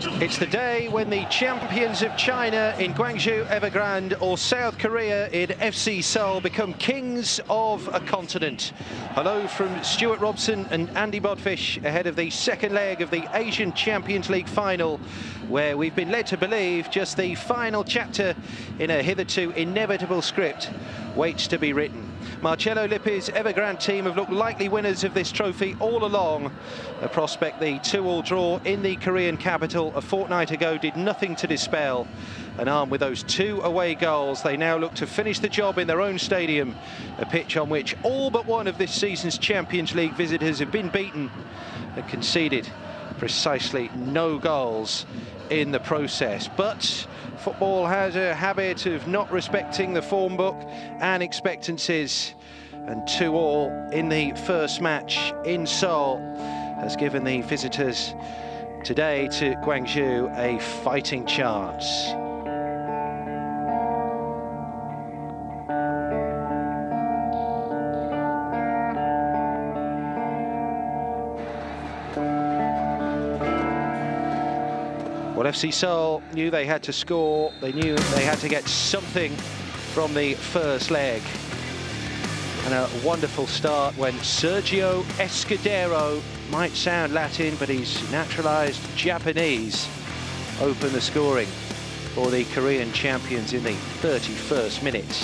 It's the day when the champions of China in Guangzhou, Evergrande, or South Korea in FC Seoul become kings of a continent. Hello from Stuart Robson and Andy Bodfish ahead of the second leg of the Asian Champions League final, where we've been led to believe just the final chapter in a hitherto inevitable script waits to be written. Marcello Lippi's Evergrande team have looked likely winners of this trophy all along. A prospect the 2-2 draw in the Korean capital a fortnight ago did nothing to dispel. And armed with those 2 away goals, they now look to finish the job in their own stadium, a pitch on which all but one of this season's Champions League visitors have been beaten and conceded precisely no goals in the process. But football has a habit of not respecting the form book and expectancies, and 2-2 in the first match in Seoul has given the visitors today to Guangzhou a fighting chance. Well, FC Seoul knew they had to score. They knew they had to get something from the first leg. And a wonderful start when Sergio Escudero, might sound Latin, but he's naturalized Japanese, opened the scoring for the Korean champions in the 31st minute.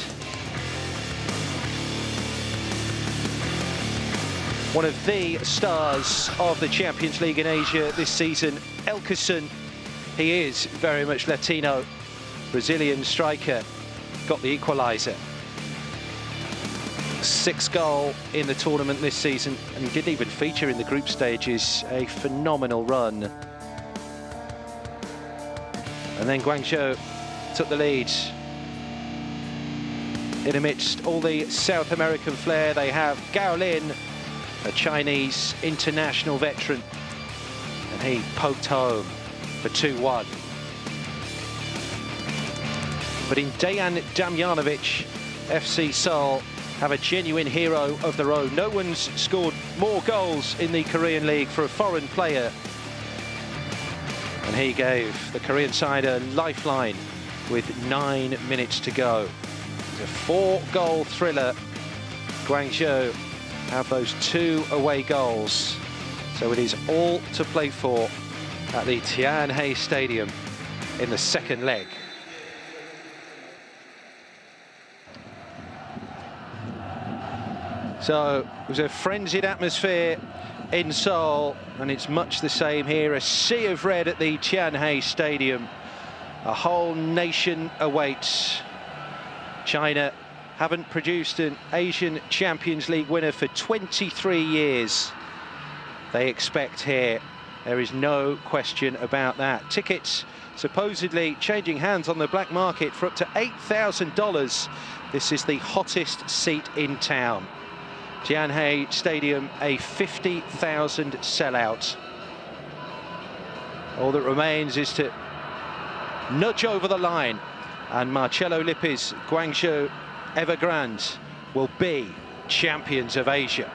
One of the stars of the Champions League in Asia this season, Elkerson. He is very much Latino. Brazilian striker got the equaliser. 6th goal in the tournament this season, and he didn't even feature in the group stages. A phenomenal run. And then Guangzhou took the lead. In amidst all the South American flair, they have Gao Lin, a Chinese international veteran, and he poked home for 2-1. But in Dejan Damjanovic, FC Seoul have a genuine hero of their own. No one's scored more goals in the Korean League for a foreign player, and he gave the Korean side a lifeline with 9 minutes to go. It's a 4-goal thriller. Guangzhou have those 2 away goals, so it is all to play for at the Tianhe Stadium in the second leg. So it was a frenzied atmosphere in Seoul, and it's much the same here. A sea of red at the Tianhe Stadium. A whole nation awaits. China haven't produced an Asian Champions League winner for 23 years. They expect here. There is no question about that. Tickets supposedly changing hands on the black market for up to $8,000. This is the hottest seat in town. Tianhe Stadium, a 50,000 sellout. All that remains is to nudge over the line, and Marcello Lippi's Guangzhou Evergrande will be champions of Asia.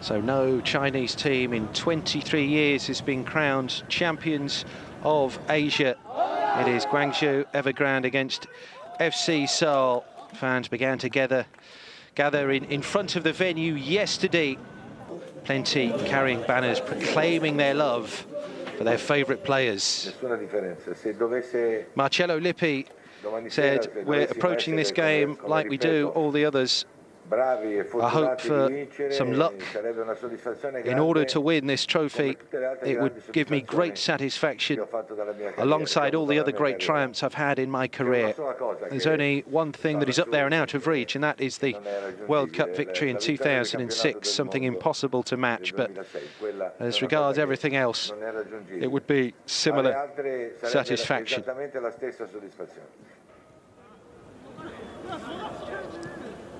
So no Chinese team in 23 years has been crowned champions of Asia. It is Guangzhou Evergrande against FC Seoul. Fans began to gather in front of the venue yesterday. Plenty carrying banners proclaiming their love for their favourite players. Marcello Lippi said, "We're approaching this game like we do all the others. I hope for some luck in order to win this trophy. It would give me great satisfaction alongside all the other great triumphs I've had in my career. There's only one thing that is up there and out of reach, and that is the World Cup victory in 2006, something impossible to match. But as regards everything else, it would be similar satisfaction."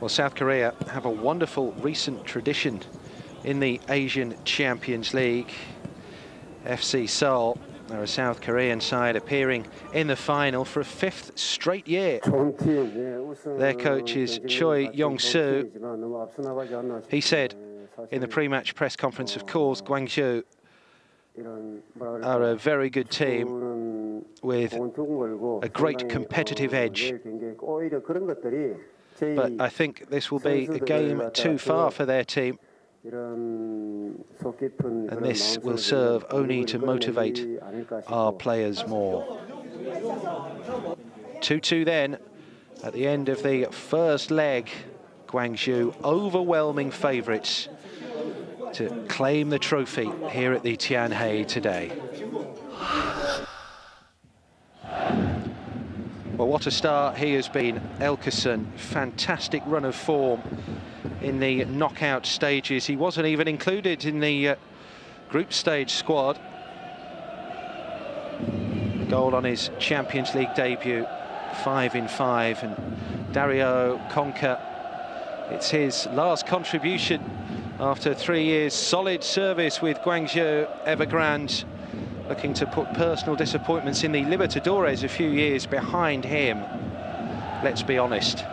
Well, South Korea have a wonderful recent tradition in the Asian Champions League. FC Seoul are a South Korean side appearing in the final for a 5th straight year. Their coach is Choi Yong-soo. He said, in the pre-match press conference, of course, Guangzhou are a very good team with a great competitive edge. But I think this will be a game too far for their team. And this will serve only to motivate our players more. 2-2 then at the end of the first leg. Guangzhou overwhelming favourites to claim the trophy here at the Tianhe today. Well, what a start he has been, Elkeson. Fantastic run of form in the knockout stages. He wasn't even included in the group stage squad. Goal on his Champions League debut, 5 in 5. And Dario Conca, it's his last contribution after 3 years solid service with Guangzhou Evergrande, looking to put personal disappointments in the Libertadores a few years behind him. Let's be honest,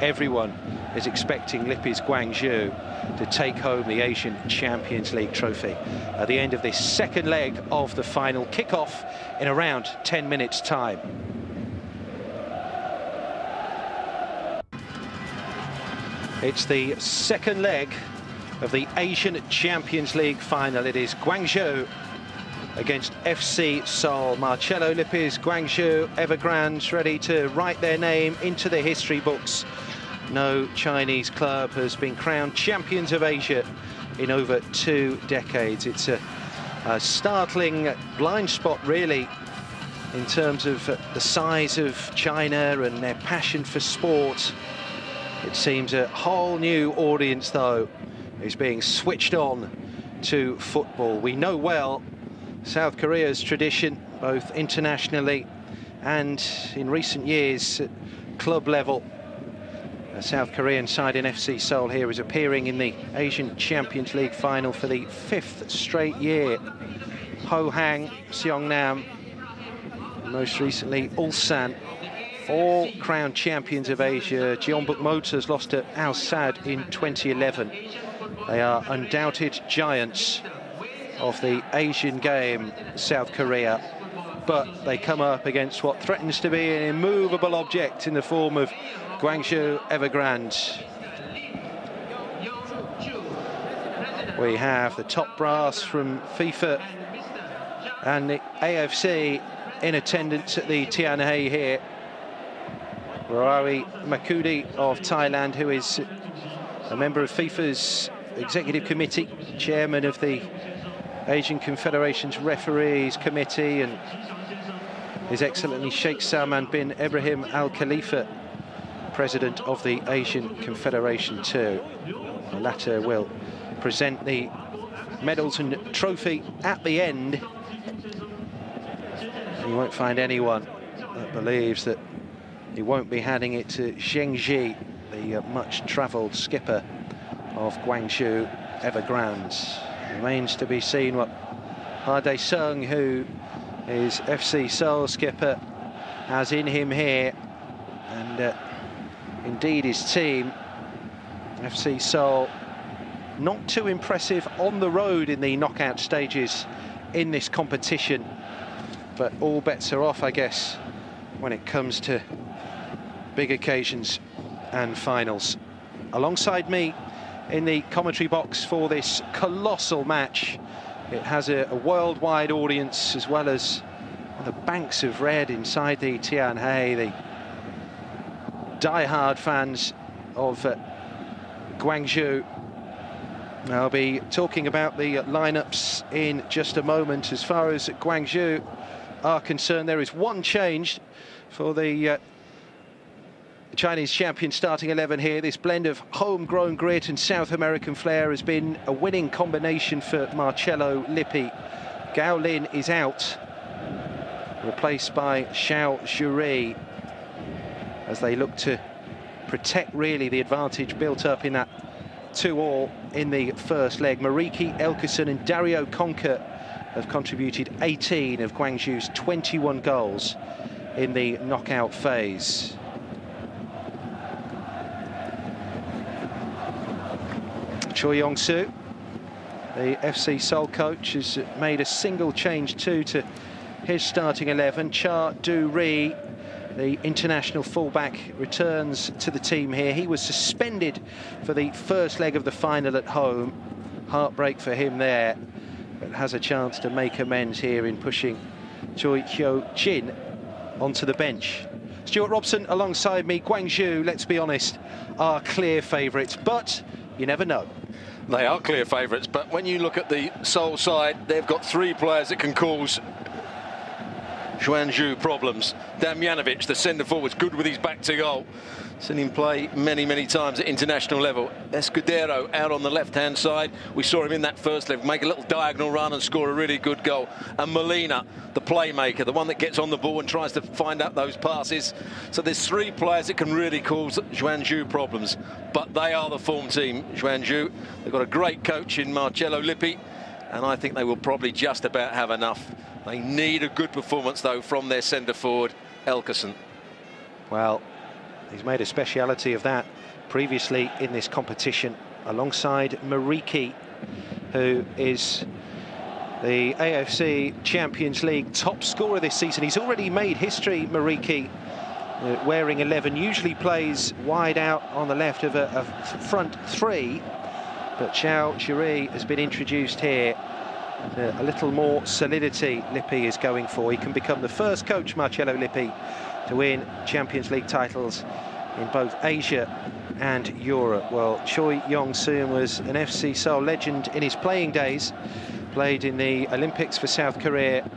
everyone is expecting Lippi's Guangzhou to take home the Asian Champions League trophy at the end of this second leg of the final, kick-off in around 10 minutes' time. It's the second leg of the Asian Champions League final. It is Guangzhou against FC Seoul. Marcello Lippi's Guangzhou Evergrande ready to write their name into the history books. No Chinese club has been crowned champions of Asia in over 2 decades. It's a startling blind spot, really, in terms of the size of China and their passion for sport. It seems a whole new audience, though, is being switched on to football. We know well South Korea's tradition, both internationally and in recent years at club level. A South Korean side in FC Seoul here is appearing in the Asian Champions League final for the 5th straight year. Pohang, Seongnam, most recently Ulsan, all crowned champions of Asia. Jeonbuk Motors lost to Al Sadd in 2011. They are undoubted giants of the Asian game, South Korea, but they come up against what threatens to be an immovable object in the form of Guangzhou Evergrande. We have the top brass from FIFA and the AFC in attendance at the Tianhe here. Rawi Makudi of Thailand, who is a member of FIFA's executive committee, chairman of the Asian Confederation's referees committee, and His Excellency Sheikh Salman bin Ibrahim Al Khalifa, president of the Asian Confederation too. The latter will present the medals and trophy at the end. You won't find anyone that believes that he won't be handing it to Zheng Ji, the much-travelled skipper of Guangzhou Evergrande. Remains to be seen what Ha Dae-sung, who is FC Seoul skipper, has in him here, and indeed his team. FC Seoul not too impressive on the road in the knockout stages in this competition, but all bets are off, I guess, when it comes to big occasions and finals. Alongside me in the commentary box for this colossal match, it has a worldwide audience, as well as the banks of red inside the Tianhe, the die-hard fans of Guangzhou. I'll be talking about the lineups in just a moment. As far as Guangzhou are concerned, there is one change for the Chinese champion starting 11 here. This blend of homegrown grit and South American flair has been a winning combination for Marcello Lippi. Gao Lin is out, replaced by Xiao Zhuri, as they look to protect really the advantage built up in that 2-2 in the first leg. Mariki, Elkeson and Dario Conca have contributed 18 of Guangzhou's 21 goals in the knockout phase. Choi Yong-soo the FC Seoul coach, has made a single change too to his starting 11. Cha Du-ri, the international fullback, returns to the team here. He was suspended for the first leg of the final at home. Heartbreak for him there, but has a chance to make amends here in pushing Choi Hyo-jin onto the bench. Stuart Robson alongside me. Guangzhou, let's be honest, are clear favourites, but you never know. They are clear favourites, but when you look at the Seoul side, they've got three players that can cause Guangzhou problems. Damjanovic, the centre-forward, good with his back to goal. Seen him play many, many times at international level. Escudero out on the left-hand side. We saw him in that first leg make a little diagonal run and score a really good goal. And Molina, the playmaker, the one that gets on the ball and tries to find out those passes. So there's three players that can really cause Guangzhou problems. But they are the form team, Guangzhou. They've got a great coach in Marcello Lippi, and I think they will probably just about have enough. They need a good performance, though, from their centre-forward, Elkerson. Well, he's made a speciality of that previously in this competition, alongside Mariki, who is the AFC Champions League top scorer this season. He's already made history, Mariki, wearing 11. Usually plays wide out on the left of a front three, but Cha Du-ri has been introduced here. A little more solidity Lippi is going for. He can become the first coach, Marcello Lippi, to win Champions League titles in both Asia and Europe. Well, Choi Yong-soon was an FC Seoul legend in his playing days, played in the Olympics for South Korea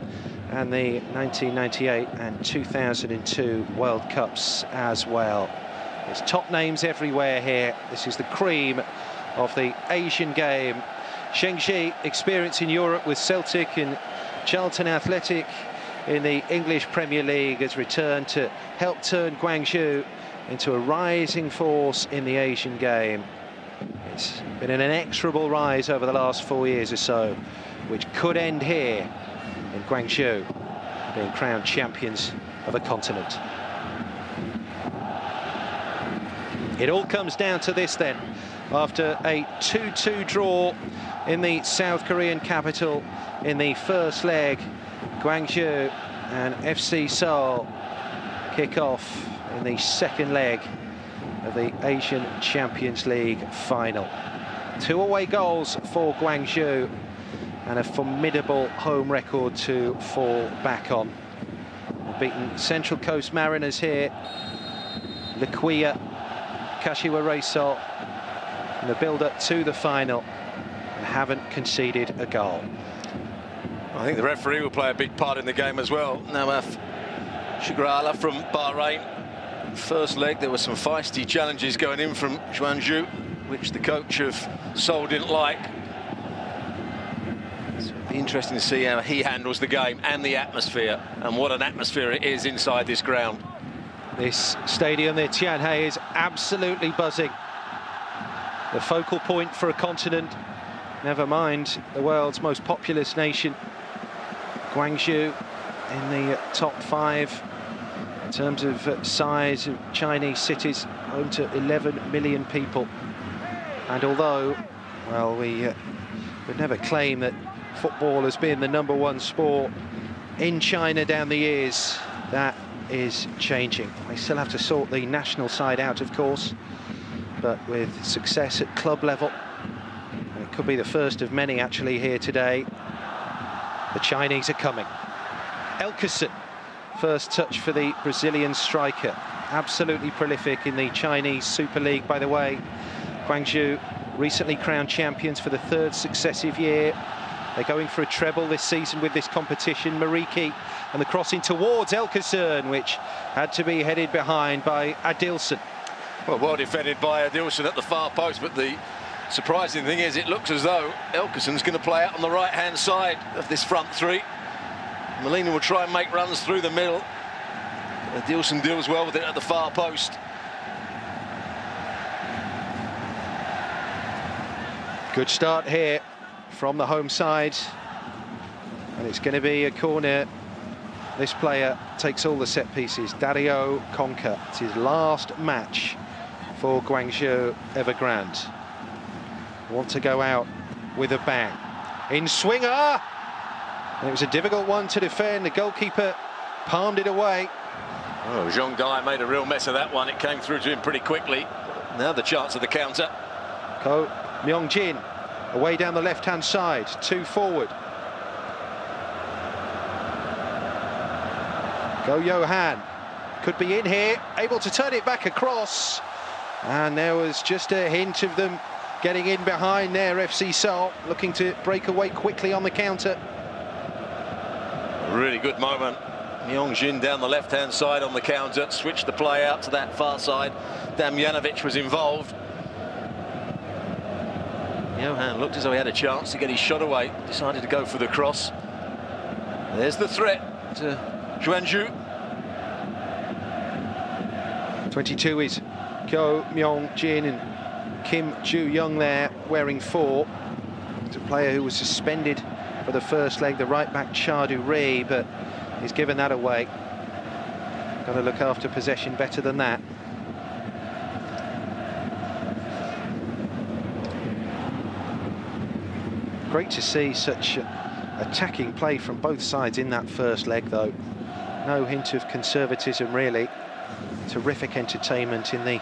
and the 1998 and 2002 World Cups as well. There's top names everywhere here. This is the cream of the Asian game. Shengji, experience in Europe with Celtic and Charlton Athletic in the English Premier League, has returned to help turn Guangzhou into a rising force in the Asian game. It's been an inexorable rise over the last 4 years or so, which could end here in Guangzhou, being crowned champions of a continent. It all comes down to this then. After a 2-2 draw in the South Korean capital in the first leg, Guangzhou and FC Seoul kick off in the second leg of the Asian Champions League final. 2 away goals for Guangzhou and a formidable home record to fall back on. They've beaten Central Coast Mariners here, Liquia, Kashiwa Reysol, in the build-up to the final, and haven't conceded a goal. I think the referee will play a big part in the game as well. Nawaf Shigrala from Bahrain. First leg, there were some feisty challenges going in from Guangzhou, which the coach of Seoul didn't like. So it'll be interesting to see how he handles the game and the atmosphere, and what an atmosphere it is inside this ground. This stadium, the Tianhe, is absolutely buzzing. The focal point for a continent, never mind the world's most populous nation. Guangzhou in the top 5 in terms of size of Chinese cities, home to 11 million people. And although, well, we would never claim that football has been the #1 sport in China down the years, that is changing. They still have to sort the national side out, of course, but with success at club level, and it could be the first of many actually here today, the Chinese are coming. Elkerson, first touch for the Brazilian striker, absolutely prolific in the Chinese Super League, by the way. Guangzhou recently crowned champions for the 3rd successive year. They're going for a treble this season with this competition. Mariki, and the crossing towards Elkerson, which had to be headed behind by Adilson. Well defended by Adilson at the far post, but the surprising thing is it looks as though Elkerson's going to play out on the right-hand side of this front three. Molina will try and make runs through the middle. Adilson deals well with it at the far post. Good start here from the home side, and it's going to be a corner. This player takes all the set pieces. Dario Conca. It's his last match for Guangzhou Evergrande. Want to go out with a bang. in swinger. And it was a difficult one to defend. The goalkeeper palmed it away. Oh, Zhong Dai made a real mess of that one. It came through to him pretty quickly. Now the chance of the counter. Ko Myong-jin away down the left-hand side, 2 forward. Go Johan, could be in here, able to turn it back across. And there was just a hint of them getting in behind there, FC Seoul, looking to break away quickly on the counter. Really good moment. Myong-jin down the left-hand side on the counter, switched the play out to that far side. Damjanovic was involved. Johan looked as though he had a chance to get his shot away, decided to go for the cross. There's the threat to Guangzhou. 22 is Ko Myong-jin, and Kim Ju-young there wearing 4. It's a player who was suspended for the first leg, the right back Chadu Ri, but he's given that away. Got to look after possession better than that. Great to see such attacking play from both sides in that first leg, though. No hint of conservatism, really. Terrific entertainment in the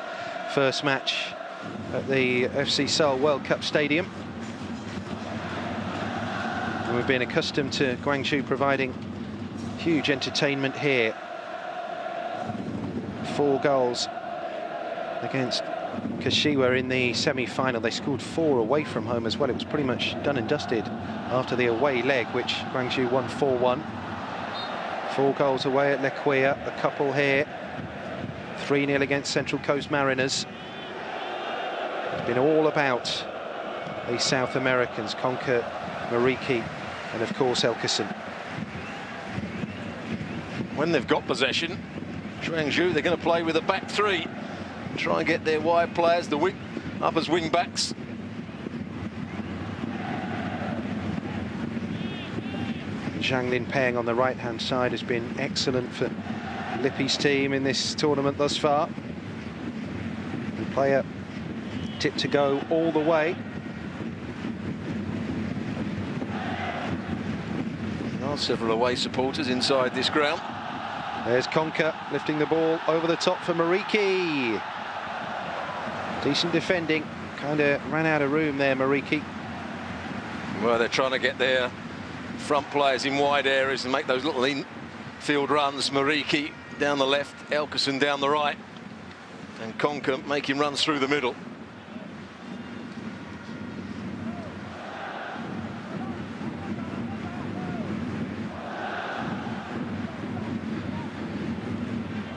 first match at the FC Seoul World Cup Stadium. And we've been accustomed to Guangzhou providing huge entertainment here. 4 goals against Kashiwa in the semi-final. They scored 4 away from home as well. It was pretty much done and dusted after the away leg, which Guangzhou won 4-1. 4 goals away at Lequia, a couple here. 3-0 against Central Coast Mariners. It's been all about the South Americans, Conker, Mariki, and of course Elkerson. When they've got possession, Guangzhou, they're going to play with a back 3. Try and get their wide players, the up as wing backs. Zhang Linpeng on the right-hand side has been excellent for Lippi's team in this tournament thus far. The player tipped to go all the way. There are several away supporters inside this ground. There's Conker lifting the ball over the top for Mariki. Decent defending, kind of ran out of room there, Mariki. Well, they're trying to get their front players in wide areas and make those little in-field runs. Mariki down the left, Elkerson down the right, and Conker making runs through the middle.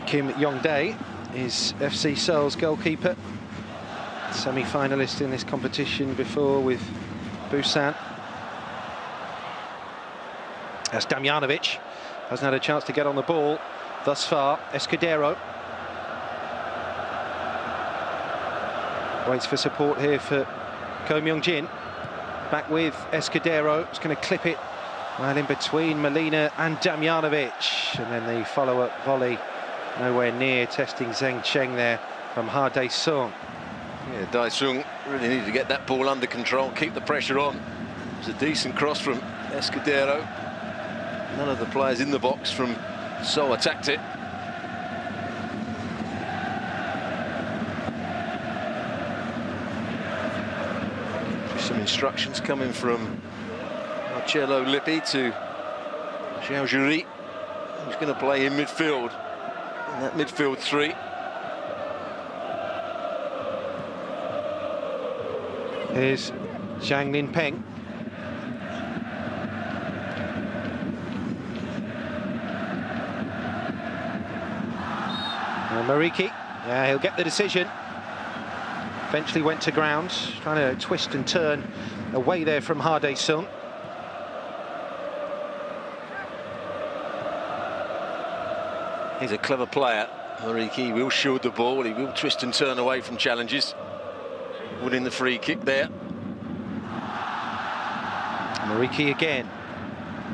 Kim Yong-dae is FC Seoul's goalkeeper. Semi-finalist in this competition before with Busan. That's Damjanovic. Hasn't had a chance to get on the ball thus far. Escudero. Waits for support here for Ko Myong-jin. Back with Escudero. It's going to clip it right in between Molina and Damjanovic. And then the follow-up volley nowhere near, testing Zheng Cheng there from Ha Dae-sung. Yeah, Dae-sung really needed to get that ball under control, keep the pressure on. It was a decent cross from Escudero. None of the players in the box from Seoul attacked it. Some instructions coming from Marcello Lippi to Xiao Juri, who's going to play in midfield. In that midfield 3. Here's Zhang Linpeng. Mariki, yeah, he'll get the decision. Eventually went to ground, trying to twist and turn away there from Ha Dae-sung. He's a clever player, Mariki. He will shield the ball, he will twist and turn away from challenges. Winning the free kick there. Mariki again.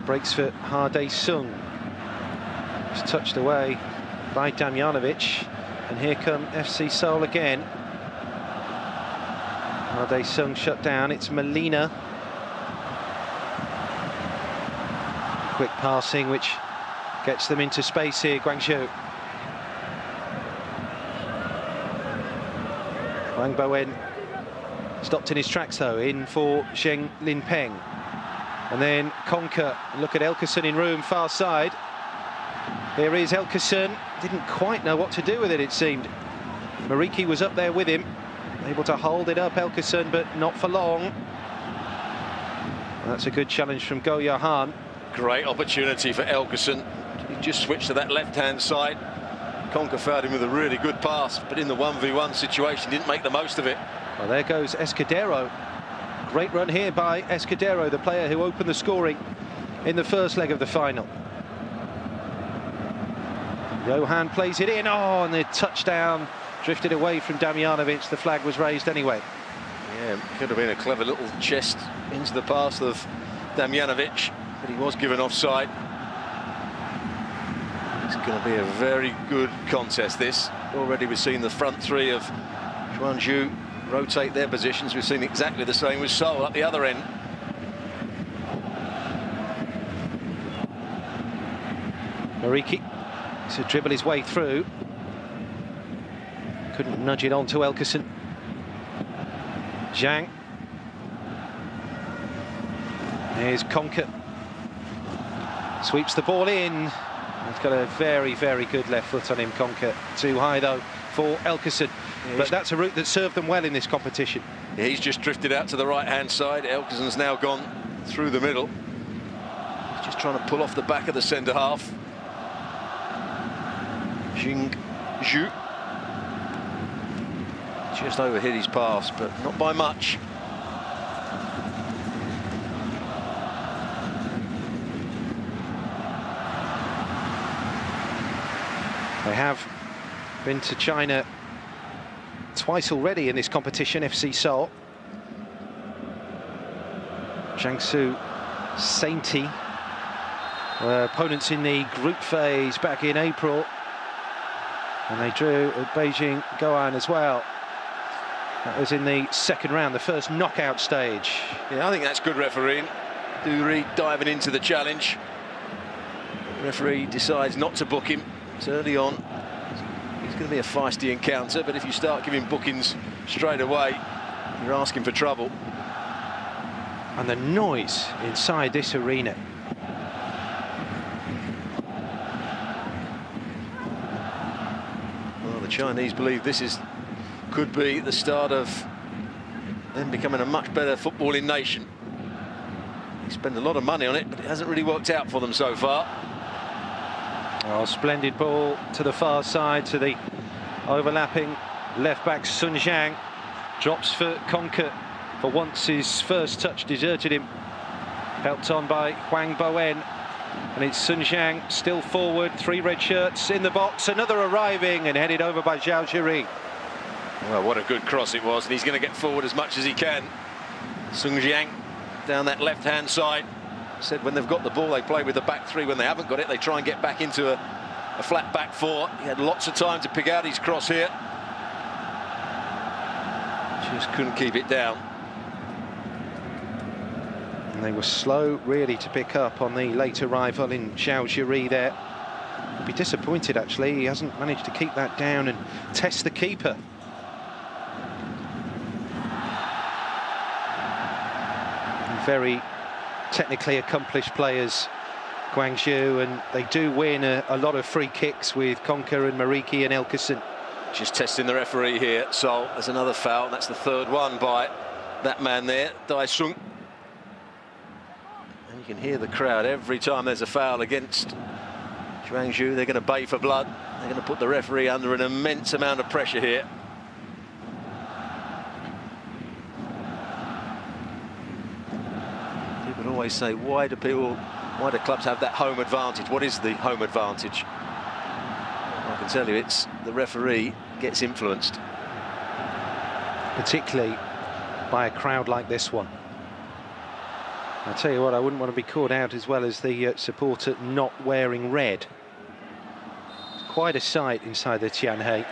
Breaks for Ha Dae-sung. It's touched away by Damjanovic. And here come FC Seoul again. Ha Dae-sung shut down. It's Molina. Quick passing, which gets them into space here, Guangzhou. Wang Bowen stopped in his tracks, though, in for Zheng Linpeng. And then Conker, look at Elkerson in room, far side. Here is Elkerson, didn't quite know what to do with it, it seemed. Mariki was up there with him, able to hold it up, Elkerson, but not for long. That's a good challenge from Go Yahan. Great opportunity for Elkerson. He just switched to that left-hand side. Conker found him with a really good pass, but in the 1v1 situation, didn't make the most of it. Well, there goes Escudero. Great run here by Escudero, the player who opened the scoring in the first leg of the final. Johan plays it in, oh, and the touchdown drifted away from Damjanovic. The flag was raised anyway. Yeah, could have been a clever little chest into the pass of Damjanovic, but he was given offside. It's going to be a very good contest, this. Already we've seen the front three of Guangzhou rotate their positions. We've seen exactly the same with Seoul at the other end. Mariki to dribble his way through. Couldn't nudge it on to Elkerson. Zhang. Here's Conker. Sweeps the ball in. He's got a very, very good left foot on him, Conker. Too high, though, for Elkerson. Yeah, but that's a route that served them well in this competition. Yeah, he's just drifted out to the right-hand side. Elkerson's now gone through the middle. He's just trying to pull off the back of the centre-half. Xing Zhu. Just overhit his pass, but not by much. They have been to China twice already in this competition, FC Seoul. Jiangsu Sainty were opponents in the group phase back in April. And they drew at Beijing Goan as well. That was in the second round, the first knockout stage. Yeah, I think that's good refereeing. Dury diving into the challenge. The referee decides not to book him. It's early on. It's going to be a feisty encounter, but if you start giving bookings straight away, you're asking for trouble. And the noise inside this arena. Well, the Chinese believe this could be the start of them becoming a much better footballing nation. They spend a lot of money on it, but it hasn't really worked out for them so far. Oh, splendid ball to the far side, to the overlapping left-back Sun Jiang. Drops for Conker. For once, his first touch deserted him. Helped on by Wang Bowen. And it's Sun Jiang still forward. 3 red shirts in the box. Another arriving and headed over by Zhao Jiri. Well, what a good cross it was. And he's going to get forward as much as he can. Sun Jiang down that left-hand side. Said when they've got the ball, they play with the back three. When they haven't got it, they try and get back into a flat back four. He had lots of time to pick out his cross here. Just couldn't keep it down. And they were slow, really, to pick up on the late arrival in Zhao Jiri there. He'd be disappointed, actually. He hasn't managed to keep that down and test the keeper. Very technically accomplished players, Guangzhou, and they do win a lot of free kicks with Conker and Mariki and Elkerson. Just testing the referee here. So there's another foul, and that's the third one by that man there, Dai Sung. And you can hear the crowd every time there's a foul against Guangzhou. They're going to bay for blood. They're going to put the referee under an immense amount of pressure here. People always say, why do clubs have that home advantage? What is the home advantage? I can tell you, it's the referee gets influenced. Particularly by a crowd like this one. I'll tell you what, I wouldn't want to be caught out as well as the supporter not wearing red. It's quite a sight inside the Tianhe.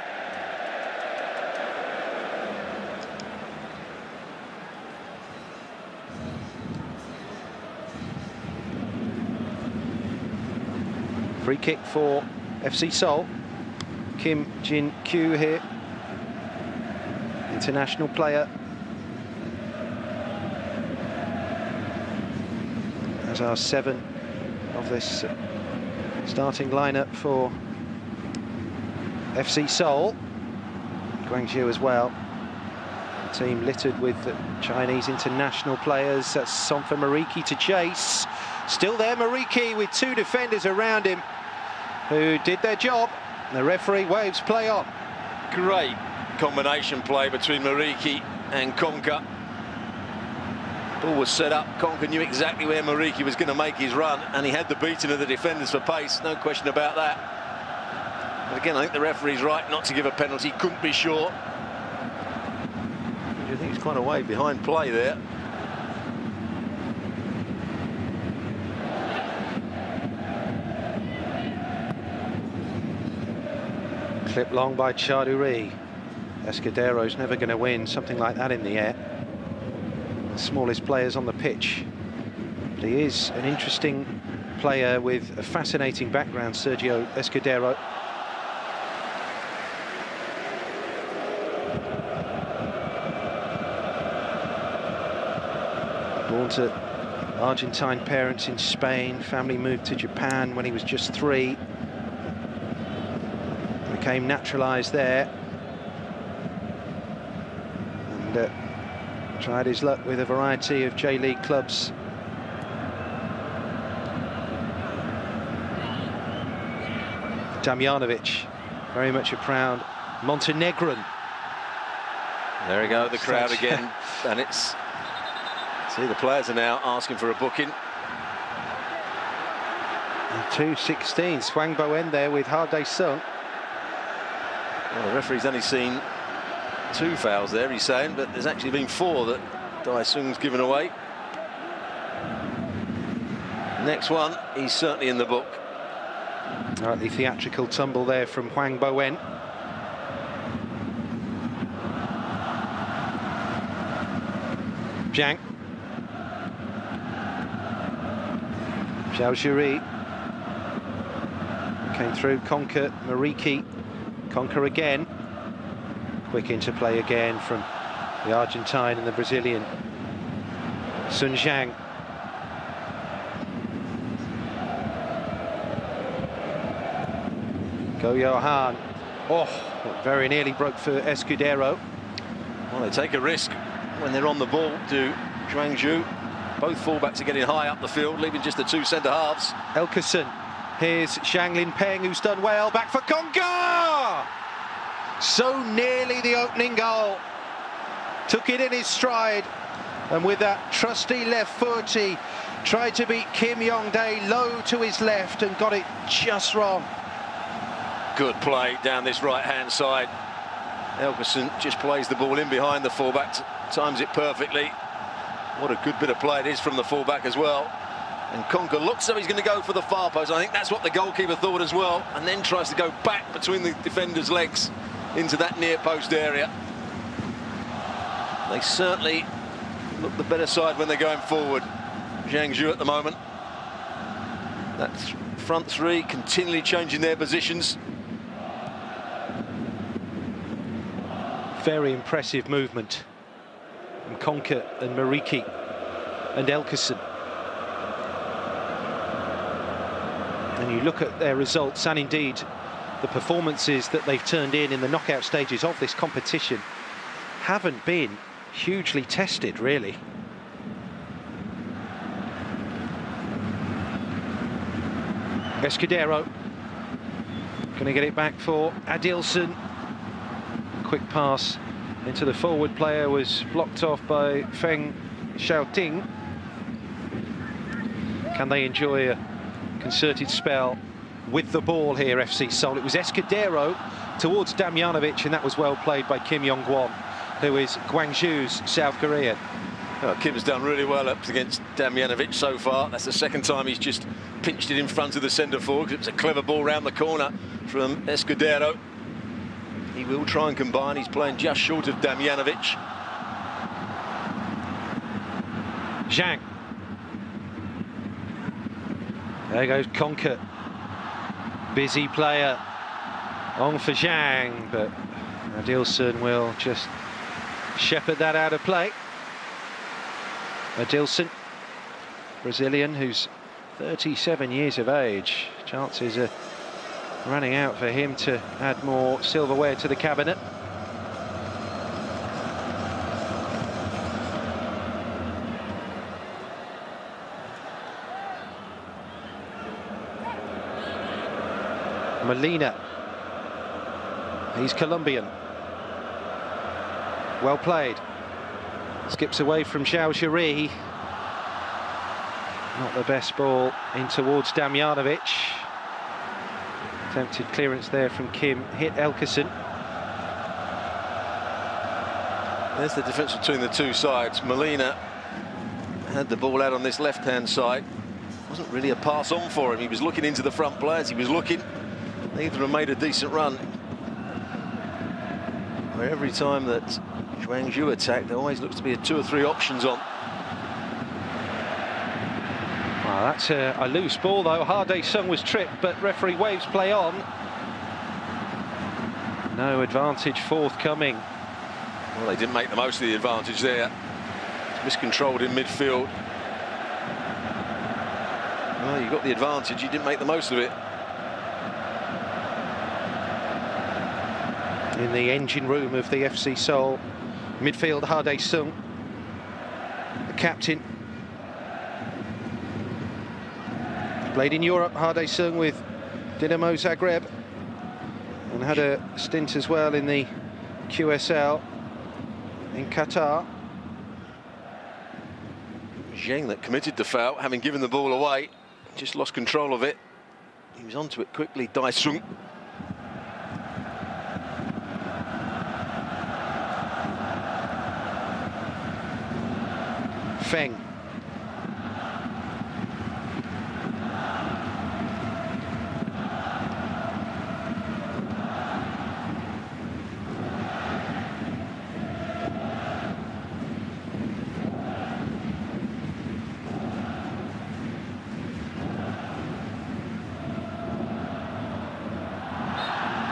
Free kick for FC Seoul. Kim Jin-kyu here, international player. As are 7 of this starting lineup for FC Seoul. Guangzhou as well. The team littered with Chinese international players. That's Somfa Mariki to chase. Still there, Mariki with 2 defenders around him who did their job. The referee waves play on. Great combination play between Mariki and Konka. Ball was set up. Konka knew exactly where Mariki was going to make his run, and he had the beating of the defenders for pace, no question about that. But again, I think the referee's right not to give a penalty. Couldn't be sure. I think he's quite a way behind play there. Clip long by Charduri. Escudero's never going to win something like that in the air. The smallest players on the pitch. But he is an interesting player with a fascinating background, Sergio Escudero. Born to Argentine parents in Spain, family moved to Japan when he was just 3. Became naturalised there. And tried his luck with a variety of J-League clubs. Damjanovic, very much a proud Montenegrin. There we go, the crowd again. And it's... See, the players are now asking for a booking. 2-16, Swang Boen there with Ha Dae-sung. Well, the referee's only seen 2 fouls there, he's saying, but there's actually been 4 that Dae-sung's given away. Next one, he's certainly in the book. All right, the theatrical tumble there from Hwang Bo-en. Zhang. Zhao Zhuri. Came through, Konka, Mariki. Konka again. Quick interplay again from the Argentine and the Brazilian. Sun Zhang. Go Johan. Oh, very nearly broke for Escudero. Well, they take a risk when they're on the ball to Guangzhou. Both fullbacks are getting high up the field, leaving just the 2 centre-halves. Elkerson. Here's Zhang Linpeng, who's done well. Back for Konka! So nearly the opening goal. Took it in his stride. And with that trusty left foot, he tried to beat Kim Yong-dae low to his left and got it just wrong. Good play down this right-hand side. Elkerson just plays the ball in behind the fullback, times it perfectly. What a good bit of play it is from the fullback as well. And Konka looks as though he's going to go for the far post. I think that's what the goalkeeper thought as well. And then tries to go back between the defender's legs into that near post area. They certainly look the better side when they're going forward. Guangzhou at the moment. That front 3 continually changing their positions. Very impressive movement from Konka and Mariki and Elkerson. And you look at their results and indeed the performances that they've turned in the knockout stages of this competition haven't been hugely tested, really. Escudero going to get it back for Adilson. Quick pass into the forward player was blocked off by Feng Xiaoting. Can they enjoy a concerted spell with the ball here, FC Seoul? It was Escudero towards Damjanovic, and that was well played by Kim Yong-won, who is Guangzhou's South Korean. Well, Kim's done really well up against Damjanovic so far. That's the second time he's just pinched it in front of the centre forward. It's a clever ball round the corner from Escudero. He will try and combine. He's playing just short of Damjanovic. Zhang. There goes Konka. Busy player on for Zhang, but Adilson will just shepherd that out of play. Adilson, Brazilian, who's 37 years of age. Chances are running out for him to add more silverware to the cabinet. Molina, he's Colombian. Well played. Skips away from Zhao Zhiri. Not the best ball in towards Damjanovic. Attempted clearance there from Kim, hit Elkerson. There's the difference between the two sides. Molina had the ball out on this left-hand side. Wasn't really a pass on for him. He was looking into the front players. He was looking. Neither have made a decent run. Where every time that Guangzhou attack, there always looks to be 2 or 3 options on. Well, that's a loose ball, though. Hade Sung was tripped, but referee waves play on. No advantage forthcoming. Well, they didn't make the most of the advantage there. Miscontrolled in midfield. Well, you got the advantage, you didn't make the most of it. In the engine room of the FC Seoul midfield, Hade Sung, the captain. Played in Europe, Hade Sung, with Dinamo Zagreb, and had a stint as well in the QSL in Qatar. Zheng that committed the foul, having given the ball away, just lost control of it. He was onto it quickly, Daesung. Feng.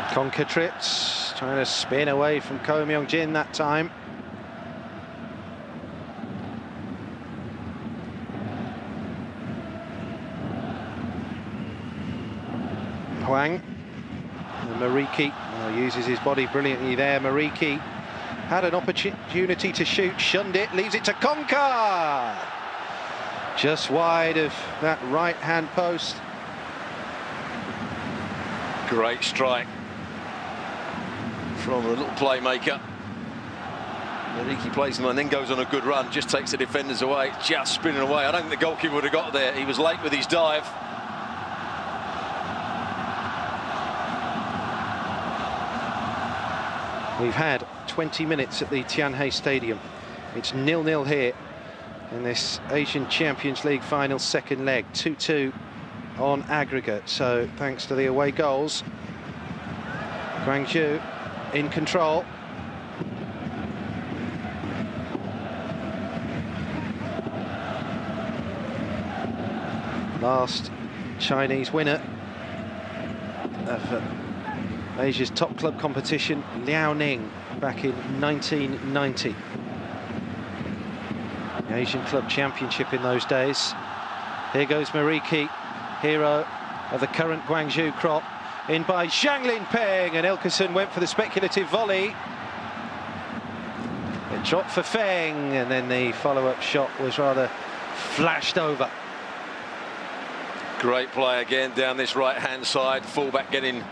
Konka-Tritz trying to spin away from Ko Myung-jin that time. Hwang, and Mariki uses his body brilliantly there. Mariki had an opportunity to shoot, shunned it, leaves it to Konka. Just wide of that right-hand post. Great strike from the little playmaker. Mariki plays them and then goes on a good run, just takes the defenders away, just spinning away. I don't think the goalkeeper would have got there. He was late with his dive. We've had 20 minutes at the Tianhe Stadium. It's 0-0 here in this Asian Champions League final second leg. 2-2 on aggregate, so thanks to the away goals, Guangzhou in control. Last Chinese winner of Asia's top club competition, Liaoning, back in 1990. The Asian Club Championship in those days. Here goes Mariki, hero of the current Guangzhou crop, in by Zhang Linpeng, and Elkerson went for the speculative volley. It dropped for Feng, and then the follow-up shot was rather flashed over. Great play again down this right-hand side, fullback getting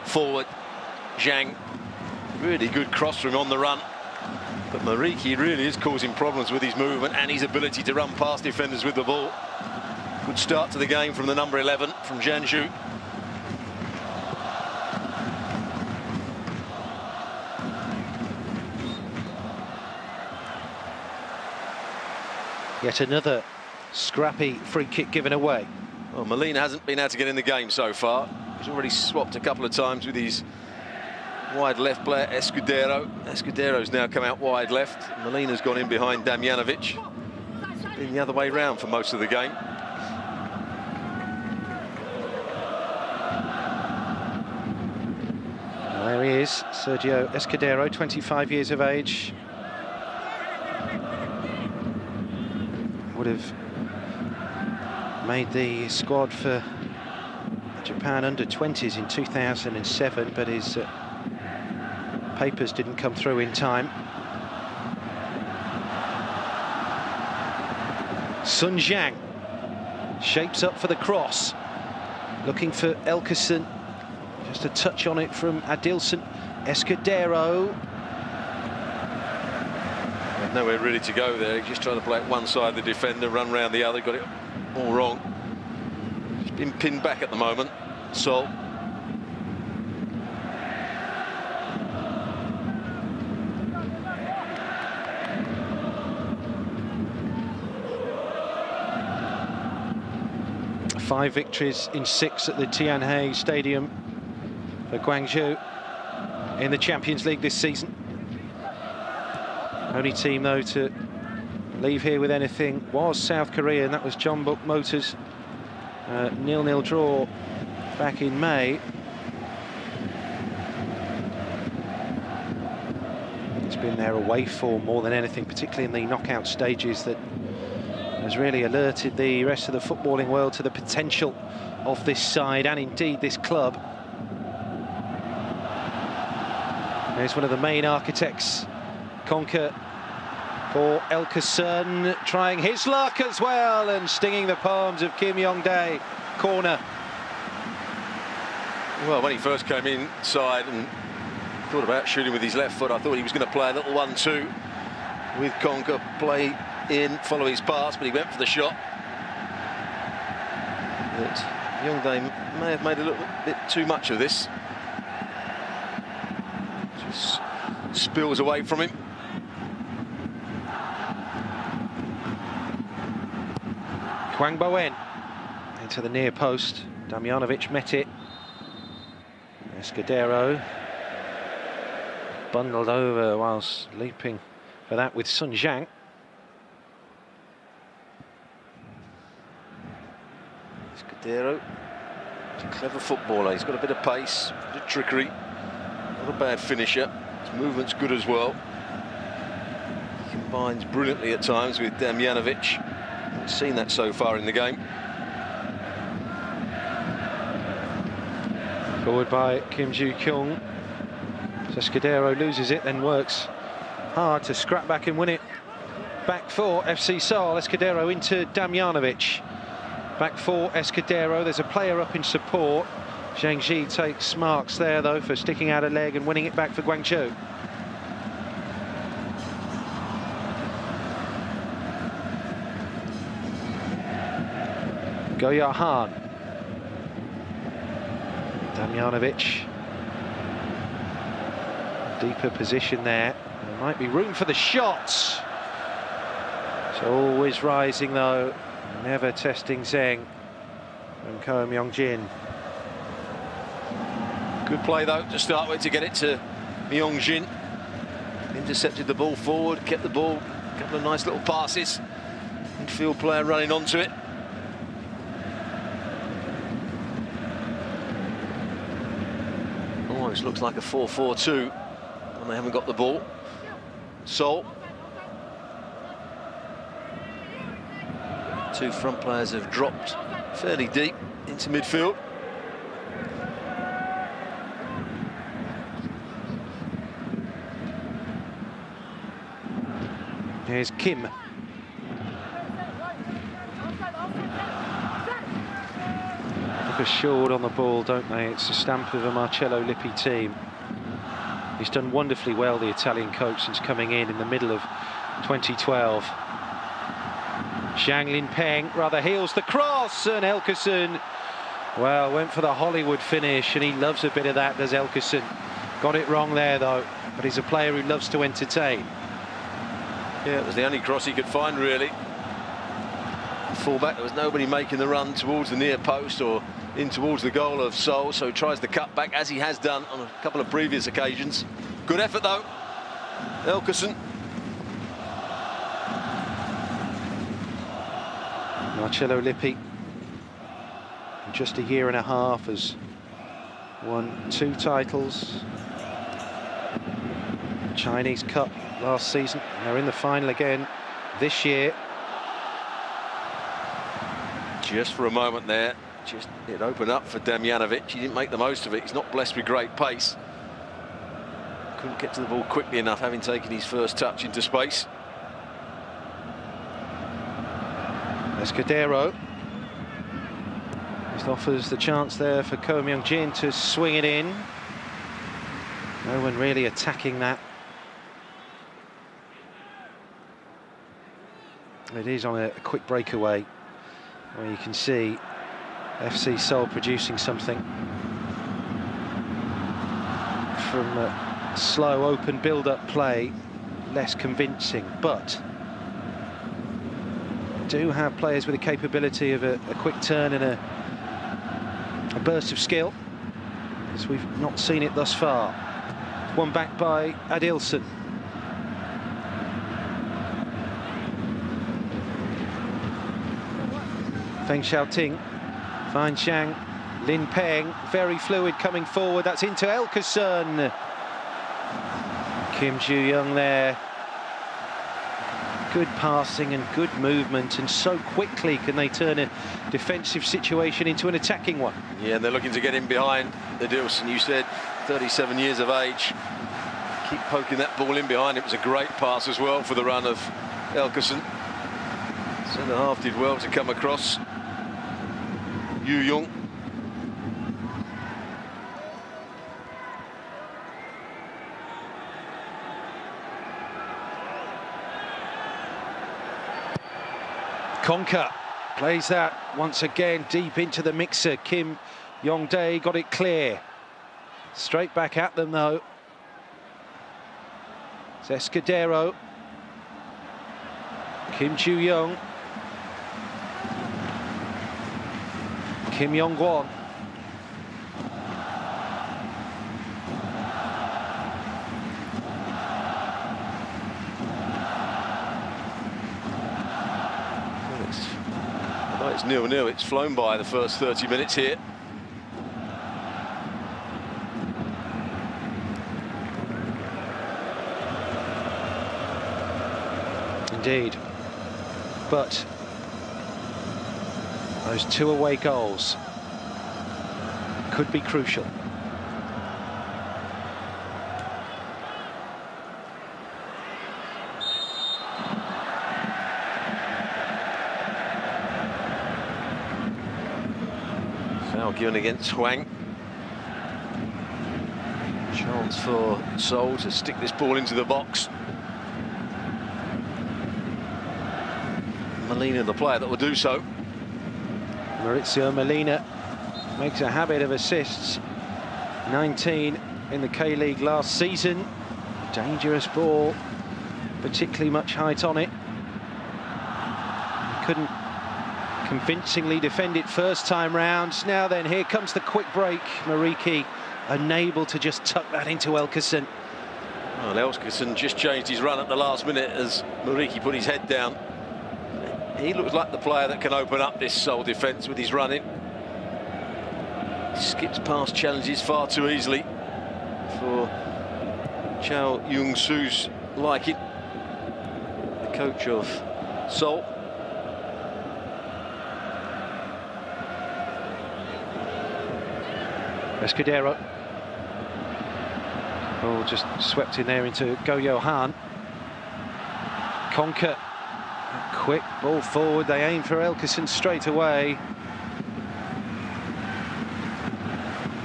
forward. Zhang, really good cross from on the run, but Mariki really is causing problems with his movement and his ability to run past defenders with the ball. Good start to the game from the number 11 from Zhangzhou. Yet another scrappy free kick given away. Well, Molina hasn't been able to get in the game so far. He's already swapped a couple of times with his wide left player, Escudero. Escudero's now come out wide left. Molina's gone in behind Damjanovic. Been the other way round for most of the game. he is, Sergio Escudero, 25 years of age. Would have made the squad for Japan under-20s in 2007, but his papers didn't come through in time. Sun Jiang shapes up for the cross, looking for Elkerson. Just a touch on it from Adilson. Escudero. Nowhere really to go there. He's just trying to play at one side of the defender, run round the other, got it all wrong. He's been pinned back at the moment. Seoul. Five victories in 6 at the Tianhe Stadium for Guangzhou in the Champions League this season. Only team, though, to leave here with anything was South Korea, and that was Jeonbuk Motors. 0-0 draw back in May. It's been their away form more than anything, particularly in the knockout stages, that has really alerted the rest of the footballing world to the potential of this side and indeed this club. There's one of the main architects, Conker, for Elkerson, trying his luck as well and stinging the palms of Kim Yong-dae. Corner. Well, when he first came inside and thought about shooting with his left foot, I thought he was going to play a little 1-2 with Conker, play in, follow his pass, but he went for the shot. But Yong-dae may have made a little bit too much of this. Just spills away from him. Hwang Bo-en into the near post. Damjanovic met it. Escudero bundled over whilst leaping for that with Sun Jiang. Escudero, he's a clever footballer. He's got a bit of pace, a bit of trickery. Not a bad finisher. His movement's good as well. He combines brilliantly at times with Damjanovic. Haven't seen that so far in the game. Forward by Kim Joo-kyung. Escudero loses it, then works hard to scrap back and win it. Back for FC Seoul. Escudero into Damjanovic. Back for Escudero. There's a player up in support. Zhang Ji takes marks there, though, for sticking out a leg and winning it back for Guangzhou. Goya Han. Damjanovic. Deeper position there. There might be room for the shots. It's always rising, though. Never testing Zheng from Ko Myong-jin. Good play, though, to start with, to get it to Myong-jin. Intercepted the ball forward, kept the ball. A couple of nice little passes. Midfield player running onto it. Almost looks like a 4-4-2 when they haven't got the ball. Seoul. Two front players have dropped fairly deep into midfield. Here's Kim. Look assured on the ball, don't they? It's a stamp of a Marcello Lippi team. He's done wonderfully well, the Italian coach, since coming in the middle of 2012. Zhang Linpeng rather heals the cross, and Elkerson, well, went for the Hollywood finish, and he loves a bit of that, does Elkerson. Got it wrong there, though, but he's a player who loves to entertain. Yeah, it was the only cross he could find, really. Fullback, there was nobody making the run towards the near post or in towards the goal of Seoul, so he tries the cut back, as he has done on a couple of previous occasions. Good effort, though. Elkerson. Marcello Lippi, in just a year and a half, has won 2 titles Chinese Cup last season. They're in the final again this year. Just for a moment there, just it opened up for Damjanovic. He didn't make the most of it. He's not blessed with great pace. Couldn't get to the ball quickly enough, having taken his first touch into space. Escudero just offers the chance there for Ko Myung-jin to swing it in. No one really attacking that. It is on a quick breakaway where you can see FC Seoul producing something from slow open build-up play, less convincing, but do have players with the capability of a quick turn and a burst of skill, as we've not seen it thus far. One back by Adilson. Feng Xiaoting finds Zhang. Lin Peng, very fluid coming forward. That's into Elkeson. Kim Ju-young there. Good passing and good movement, and so quickly can they turn a defensive situation into an attacking one. Yeah, they're looking to get in behind Adilson. You said 37 years of age. Keep poking that ball in behind. It was a great pass as well for the run of Elkeson. Centre half did well to come across Yu Young. Conker plays that once again deep into the mixer. Kim Yong-dae got it clear. Straight back at them though. It's Escudero. Kim Ju-young. Kim Yong-kwon. It's 0-0. It's flown by the first 30 minutes here. Indeed. But those two away goals could be crucial. Foul given against Huang. Chance for Seoul to stick this ball into the box. Molina, the player that will do so. Maurizio Molina makes a habit of assists. 19 in the K-League last season. Dangerous ball, particularly much height on it. He couldn't convincingly defend it first time round. Now then, here comes the quick break. Mariki unable to just tuck that into Elkeson. Well, Elkeson just changed his run at the last minute as Mariki put his head down. He looks like the player that can open up this Seoul defence with his running. He skips past challenges far too easily for Chao Young-soo's liking, the coach of Seoul. Escudero. Oh, just swept in there into Go Johan. Conker. Quick ball forward. They aim for Elkeson straight away.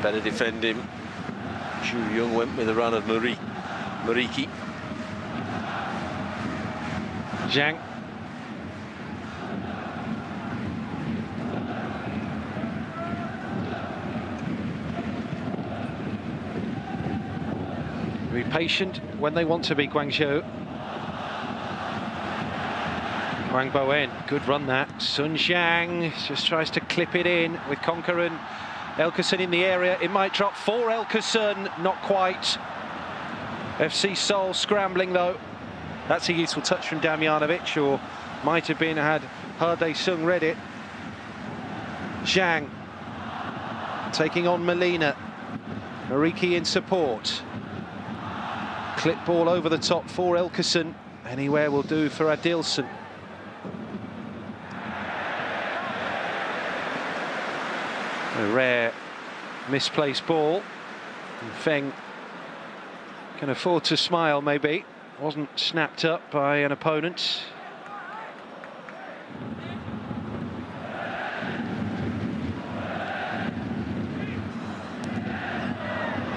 Better defend him. Ju-young went with a run of Mariki. Zhang. Be patient when they want to be, Guangzhou. Wang Boen, good run that. Sun Xiang just tries to clip it in with Conker and Elkeson in the area. It might drop for Elkeson, not quite. FC Seoul scrambling though. That's a useful touch from Damjanovic, or might have been had Hardae-sung read it. Zhang taking on Molina. Mariki in support. Clip ball over the top for Elkeson. Anywhere will do for Adilson. A rare misplaced ball. And Feng can afford to smile, maybe. Wasn't snapped up by an opponent.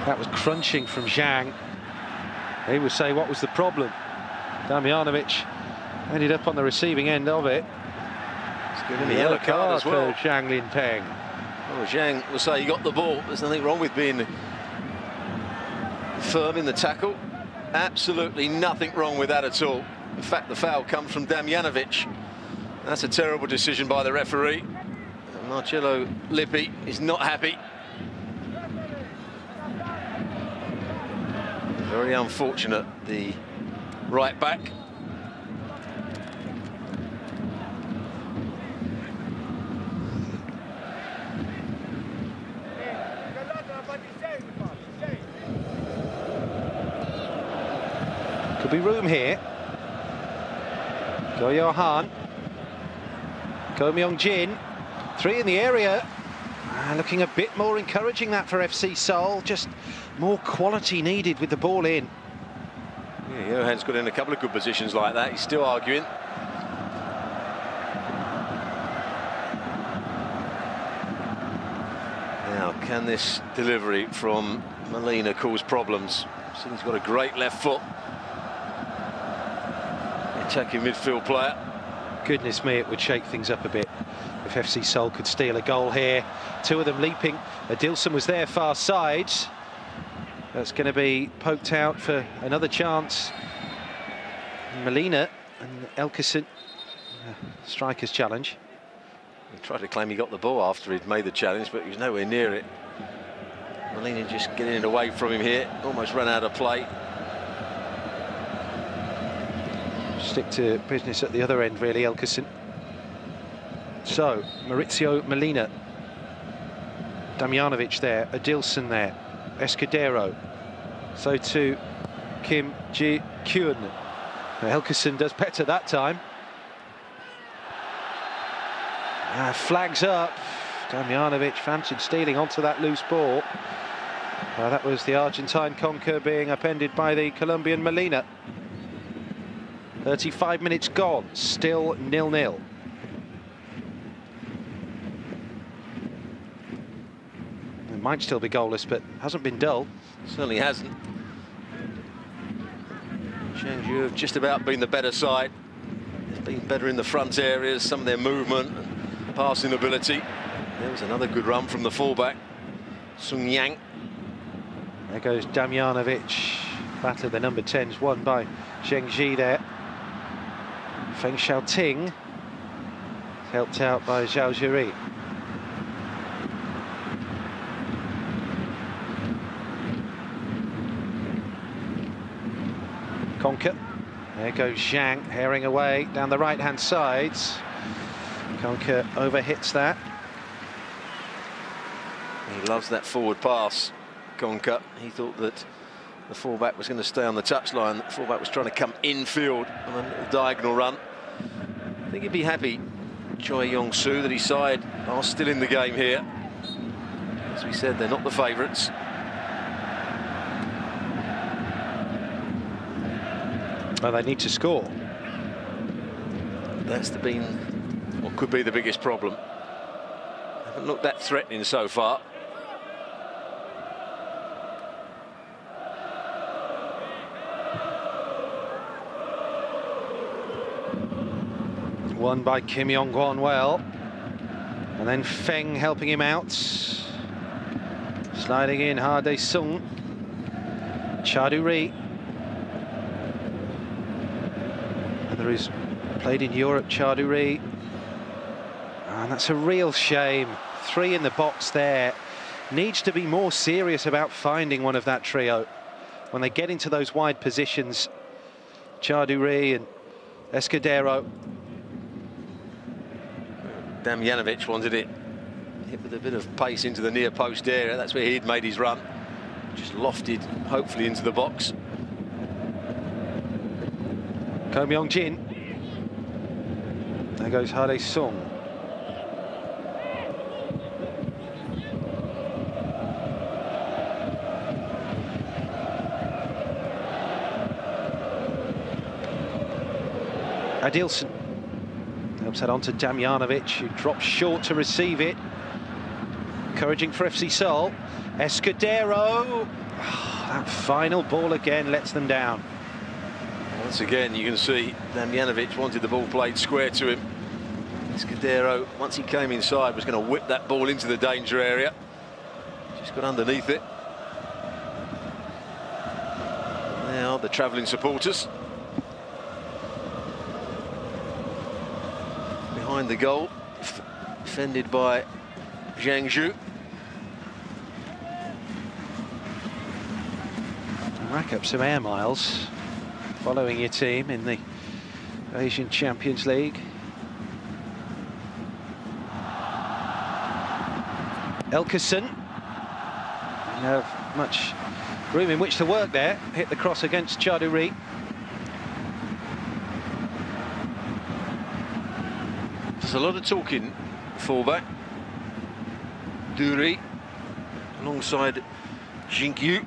That was crunching from Zhang. He would say, what was the problem? Damjanovic ended up on the receiving end of it. It's given the yellow card as well for Zhang Linpeng. Well, Zhang will say he got the ball. There's nothing wrong with being firm in the tackle. Absolutely nothing wrong with that at all. In fact, the foul comes from Damjanovic. That's a terrible decision by the referee. Marcello Lippi is not happy. Very unfortunate, the right back. Could be room here. Go Johan. Go Myung-jin. 3 in the area. Looking a bit more encouraging, that for FC Seoul. Just more quality needed with the ball in. Yeah, Johan's got in a couple of good positions like that. He's still arguing. Now, can this delivery from Molina cause problems? So he's got a great left foot. Attacking midfield player. Goodness me, it would shake things up a bit if FC Seoul could steal a goal here. 2 of them leaping. Adilson was there far side. That's going to be poked out for another chance. Molina and Elkeson, striker's challenge. He tried to claim he got the ball after he'd made the challenge, but he was nowhere near it. Molina just getting it away from him here. Almost ran out of play. Stick to business at the other end, really, Elkeson. So, Maurizio Molina. Damjanovic there, Adilson there, Escudero. So to Kim Ji-kyun. Elkeson does better that time. Flags up. Damjanovic fancied stealing onto that loose ball. That was the Argentine conquer being upended by the Colombian Molina. 35 minutes gone, still 0-0. It might still be goalless, but hasn't been dull. Certainly hasn't. Guangzhou have just about been the better side. They've been better in the front areas, some of their movement and passing ability. There was another good run from the fullback, Sung Yang. There goes Damjanovic. Battle of the number 10s won by Zheng Ji there. Feng Xiaoting helped out by Zhao Jiri. Conker. There goes Zhang, herring away down the right-hand side. Conker overhits that. He loves that forward pass, Conker. He thought that the fullback was going to stay on the touchline. The fullback was trying to come infield on a little diagonal run. I think he'd be happy, Choi Yong-soo, that his side are still in the game here. As we said, they're not the favourites. Well, they need to score. That's been what could be the biggest problem. Haven't looked that threatening so far. Won by Kim Yong-kwon well. And then Feng helping him out. Sliding in, Ha Dae-sung. Cha-du-ri. Another is played in Europe, Cha-du-ri. And that's a real shame. 3 in the box there. Needs to be more serious about finding one of that trio. When they get into those wide positions, Cha-du-ri and Escudero. Damjanovic wanted it hit with a bit of pace into the near post area. That's where he'd made his run. Just lofted, hopefully, into the box. Ko Myong-jin. There goes Hade Sung. Adilson helps that on to Damjanovic, who drops short to receive it. Encouraging for FC Seoul. Escudero. Oh, that final ball again lets them down. Once again, you can see Damjanovic wanted the ball played square to him. Escudero, once he came inside, was going to whip that ball into the danger area. Just got underneath it. Now the travelling supporters. Behind the goal, defended by Guangzhou. Rack up some air miles following your team in the Asian Champions League. Elkerson didn't have much room in which to work there. Hit the cross against Chaduri. There's a lot of talking fullback. Duri alongside Jinkyu.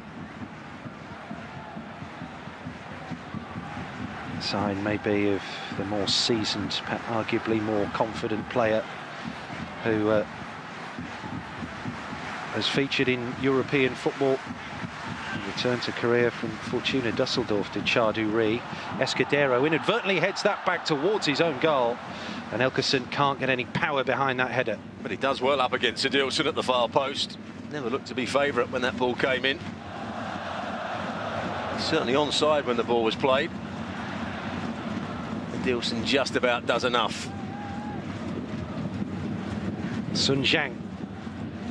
Sign maybe of the more seasoned, arguably more confident player who has featured in European football. Returned to Korea from Fortuna Dusseldorf to Chaduri. Escudero inadvertently heads that back towards his own goal, and Elkerson can't get any power behind that header. But he does well up against Adilson at the far post. Never looked to be favourite when that ball came in. Certainly onside when the ball was played. Adilson just about does enough. Sun Jiang.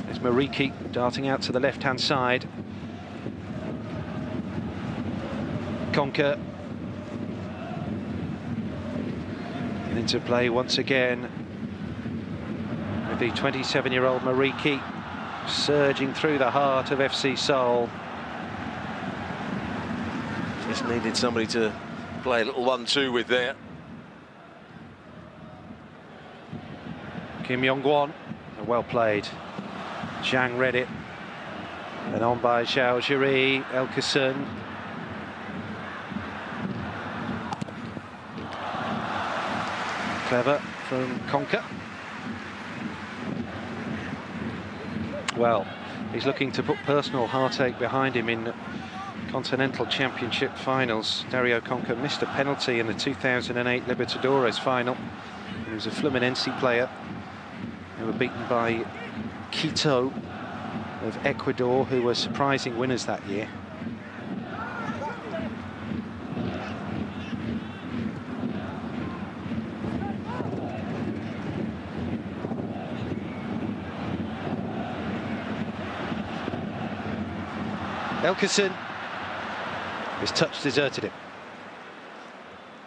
There's Mariki darting out to the left-hand side. Conker into play once again with the 27-year-old Mariki surging through the heart of FC Seoul. Just needed somebody to play a little 1-2 with there. Kim Yong-won, well played. Zhang read it, and on by Zhao Jiri. Elkerson. Clever from Conker. Well, he's looking to put personal heartache behind him in Continental Championship finals. Dario Conker missed a penalty in the 2008 Libertadores final. He was a Fluminense player. They were beaten by Quito of Ecuador, who were surprising winners that year. Elkerson, his touch deserted him.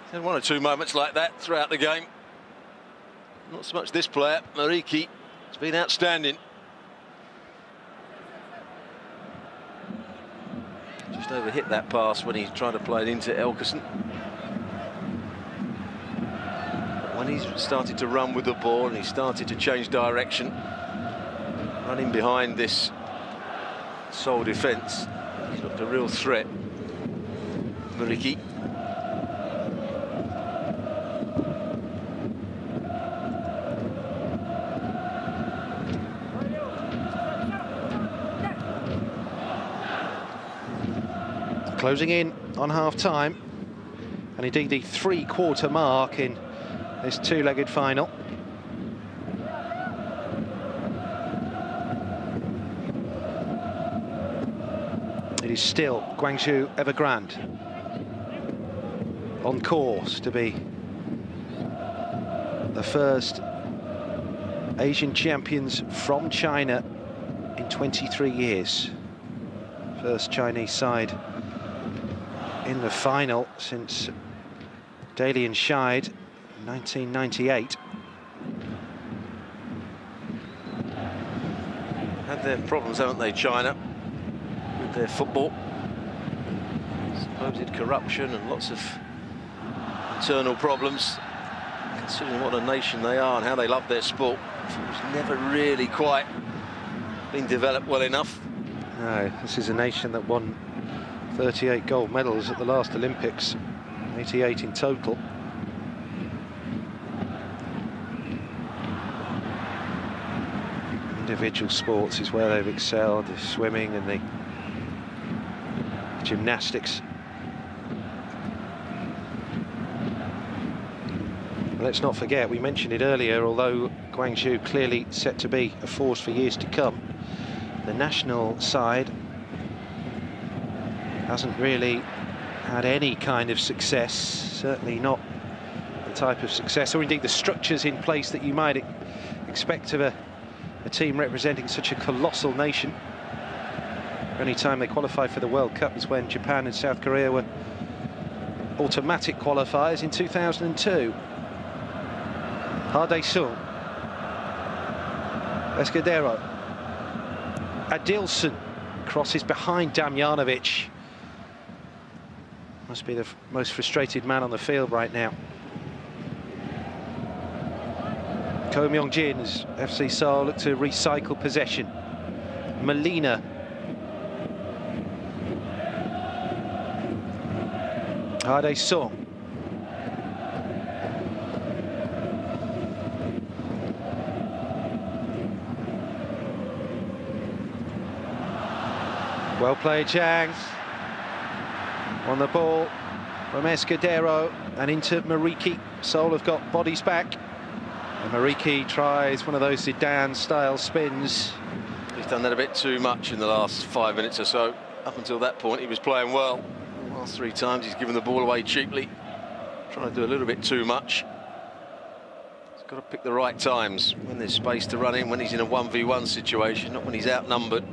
He's had one or two moments like that throughout the game. Not so much this player, Mariki. It's been outstanding. Just overhit that pass when he tried to play it into Elkerson. When he's started to run with the ball and he started to change direction, running behind this Seoul defence, he's looked a real threat. Mariki. Closing in on half-time, and indeed the three-quarter mark in this two-legged final. It is still Guangzhou Evergrande on course to be the first Asian champions from China in 23 years. First Chinese side in the final since Dalian Scheid in 1998. Had their problems, haven't they, China, with their football? Supposed corruption and lots of internal problems. Considering what a nation they are and how they love their sport, it's never really quite been developed well enough. No, this is a nation that won 38 gold medals at the last Olympics, 88 in total. Individual sports is where they've excelled, the swimming and the gymnastics. Let's not forget, we mentioned it earlier, although Guangzhou clearly set to be a force for years to come, the national side hasn't really had any kind of success, certainly not the type of success, or indeed the structures in place that you might expect of a team representing such a colossal nation. The only time they qualified for the World Cup was when Japan and South Korea were automatic qualifiers in 2002. Sung, Escudero, Adilson crosses behind Damjanovic. Must be the most frustrated man on the field right now. Ko Myung-jin as FC Seoul look to recycle possession. Molina. Sung. Well played, Zhang. On the ball from Escudero and into Mariki. Seoul have got bodies back. And Mariki tries one of those Zidane-style spins. He's done that a bit too much in the last 5 minutes or so. Up until that point, he was playing well. The last 3 times, he's given the ball away cheaply. Trying to do a little bit too much. He's got to pick the right times, when there's space to run in, when he's in a 1v1 situation, not when he's outnumbered.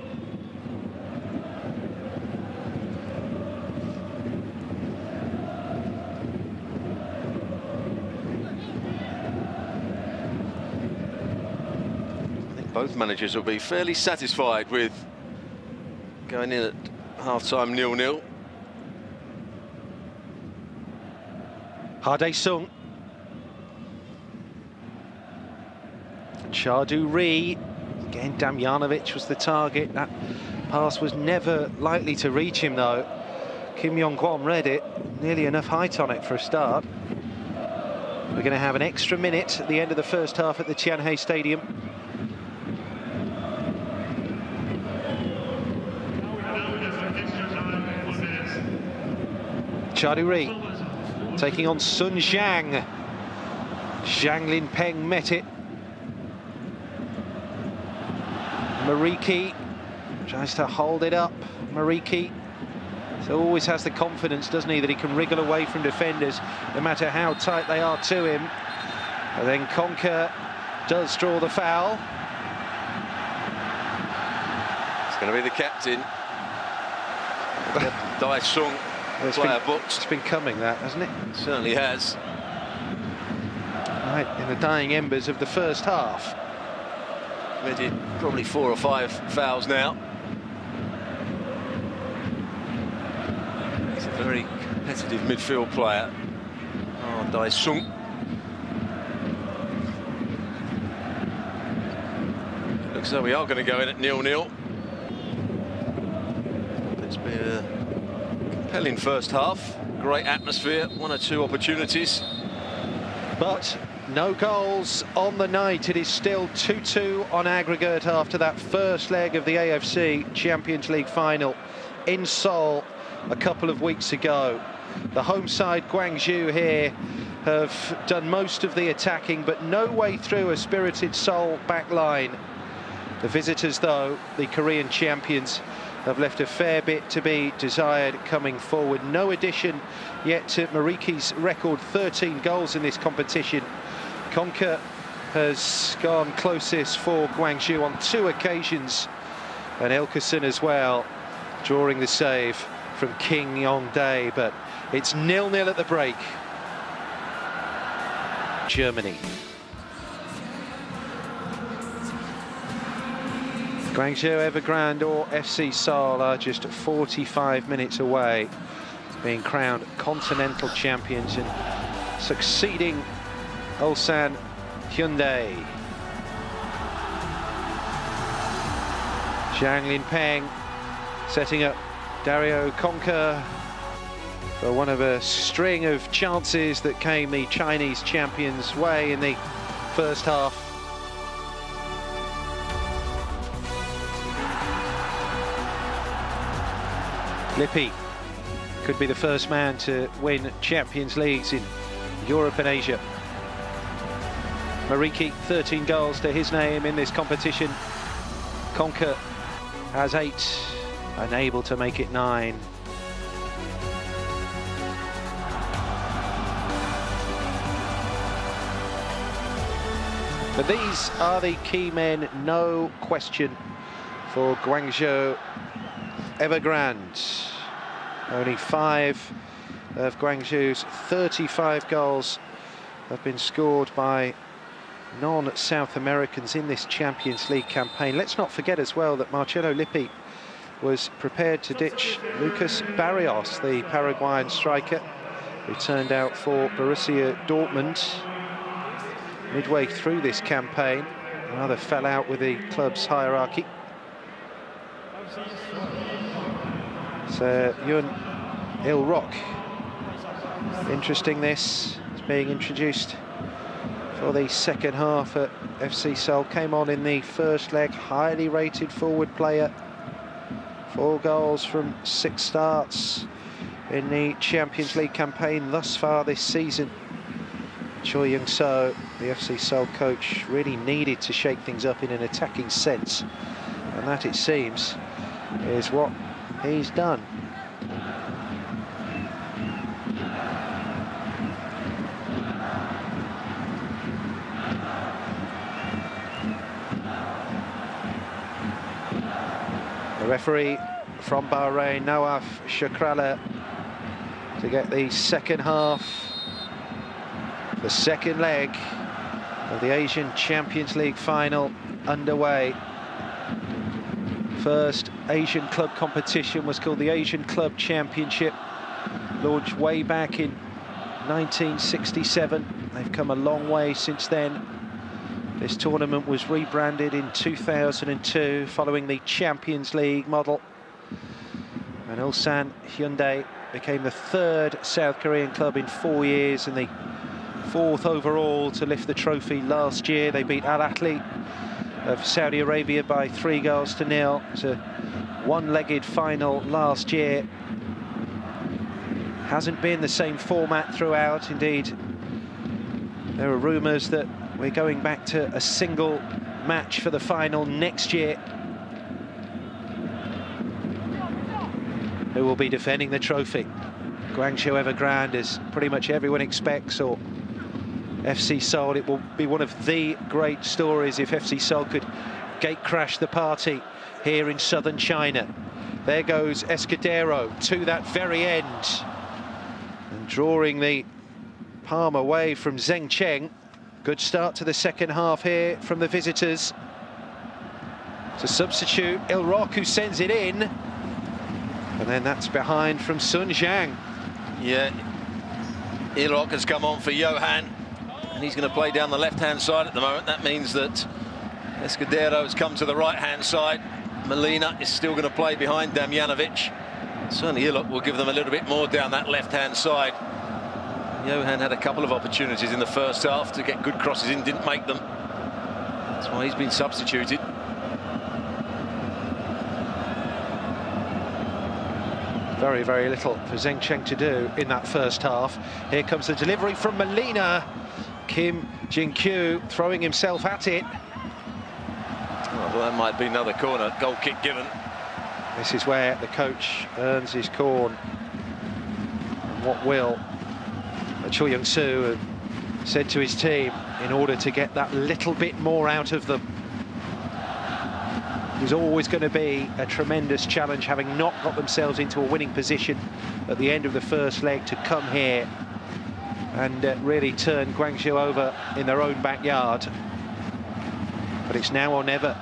Both managers will be fairly satisfied with going in at half-time 0-0. Sung. Chardou-Ri. Again, Damjanovic was the target. That pass was never likely to reach him, though. Kim Yong-kwon read it. Nearly enough height on it for a start. We're going to have an extra minute at the end of the first half at the Tianhe Stadium. Chardou-Ri taking on Sun Zhang. Zhang Linpeng met it. Mariki tries to hold it up. Mariki always has the confidence, doesn't he, that he can wriggle away from defenders no matter how tight they are to him. And then Conker does draw the foul. It's going to be the captain. Dai Sung. Player booked. It's been coming, that, hasn't it? It certainly has. Right in the dying embers of the first half. Committed probably 4 or 5 fouls now. He's a very competitive midfield player. Oh, Dai Sung. Looks like we are going to go in at 0-0. It's been a compelling first half, great atmosphere, 1 or 2 opportunities. But no goals on the night. It is still 2-2 on aggregate after that first leg of the AFC Champions League final in Seoul a couple of weeks ago. The home side, Guangzhou, here have done most of the attacking, but no way through a spirited Seoul back line. The visitors, though, the Korean champions, have left a fair bit to be desired coming forward. No addition yet to Mariki's record, 13 goals in this competition. Conker has gone closest for Guangzhou on 2 occasions, and Elkerson as well, drawing the save from King Yong-dae, but it's 0-0 at the break. Germany. Guangzhou, Evergrande or FC Seoul are just 45 minutes away being crowned continental champions, and succeeding Ulsan Hyundai. Zhang Linpeng setting up Dario Conca for one of a string of chances that came the Chinese champions' way in the first half. Lippi could be the first man to win Champions Leagues in Europe and Asia. Mariki, 13 goals to his name in this competition. Conca has 8, unable to make it 9. But these are the key men, no question, for Guangzhou Evergrande. Only 5 of Guangzhou's 35 goals have been scored by non-South Americans in this Champions League campaign. Let's not forget as well that Marcelo Lippi was prepared to ditch Lucas Barrios, the Paraguayan striker, who turned out for Borussia Dortmund midway through this campaign. Rather fell out with the club's hierarchy. So Yun Il-Rock, interesting this, is being introduced for the second half at FC Seoul. Came on in the first leg, highly rated forward player. 4 goals from 6 starts in the Champions League campaign thus far this season. Choi Young-so, the FC Seoul coach, really needed to shake things up in an attacking sense, and that, it seems, is what he's done. The referee from Bahrain, Nawaf Shakrala, to get the second half, the second leg of the Asian Champions League final underway. First Asian club competition was called the Asian Club Championship, launched way back in 1967. They've come a long way since then. This tournament was rebranded in 2002 following the Champions League model. And Ulsan Hyundai became the 3rd South Korean club in 4 years and the 4th overall to lift the trophy last year. They beat Al Ahly of Saudi Arabia by 3 goals to 0. It's a one-legged final last year. Hasn't been the same format throughout. Indeed, there are rumours that we're going back to a single match for the final next year. Who will be defending the trophy? Guangzhou Evergrande, as pretty much everyone expects, or FC Seoul? It will be one of the great stories if FC Seoul could gate crash the party here in southern China. There goes Escudero to that very end, and drawing the palm away from Zheng Cheng. Good start to the second half here from the visitors. To substitute Il-Rock, who sends it in, and then that's behind from Sun Zhang. Yeah, Il-Rock has come on for Johan, and he's going to play down the left-hand side at the moment. That means that Escudero has come to the right-hand side. Molina is still going to play behind Damjanovic. Certainly Il-Rock will give them a little bit more down that left-hand side. Johan had a couple of opportunities in the first half to get good crosses in, didn't make them. That's why he's been substituted. Very, very little for Zheng Cheng to do in that first half. Here comes the delivery from Molina. Kim Jin-kyu throwing himself at it. Oh, well, that might be another corner. Goal kick given. This is where the coach earns his corn. And what will Choi Young-soo said to his team in order to get that little bit more out of them. It was always going to be a tremendous challenge, having not got themselves into a winning position at the end of the first leg, to come here and really turn Guangzhou over in their own backyard. But it's now or never.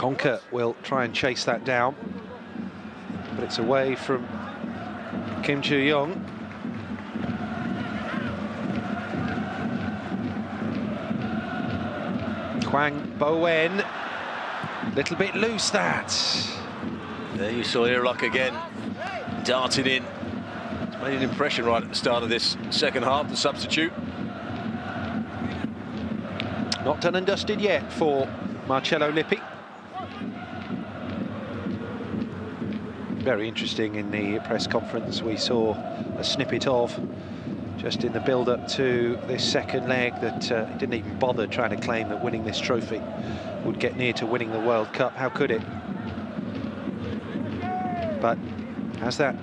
Conker will try and chase that down, but it's away from Kim Joo-young. Hwang Bo-wen, little bit loose that. There you saw Iraq again, darting in. It's made an impression right at the start of this second half, the substitute. Not done and dusted yet for Marcello Lippi. Very interesting in the press conference. We saw a snippet of, just in the build-up to this second leg, that he didn't even bother trying to claim that winning this trophy would get near to winning the World Cup. How could it? But has that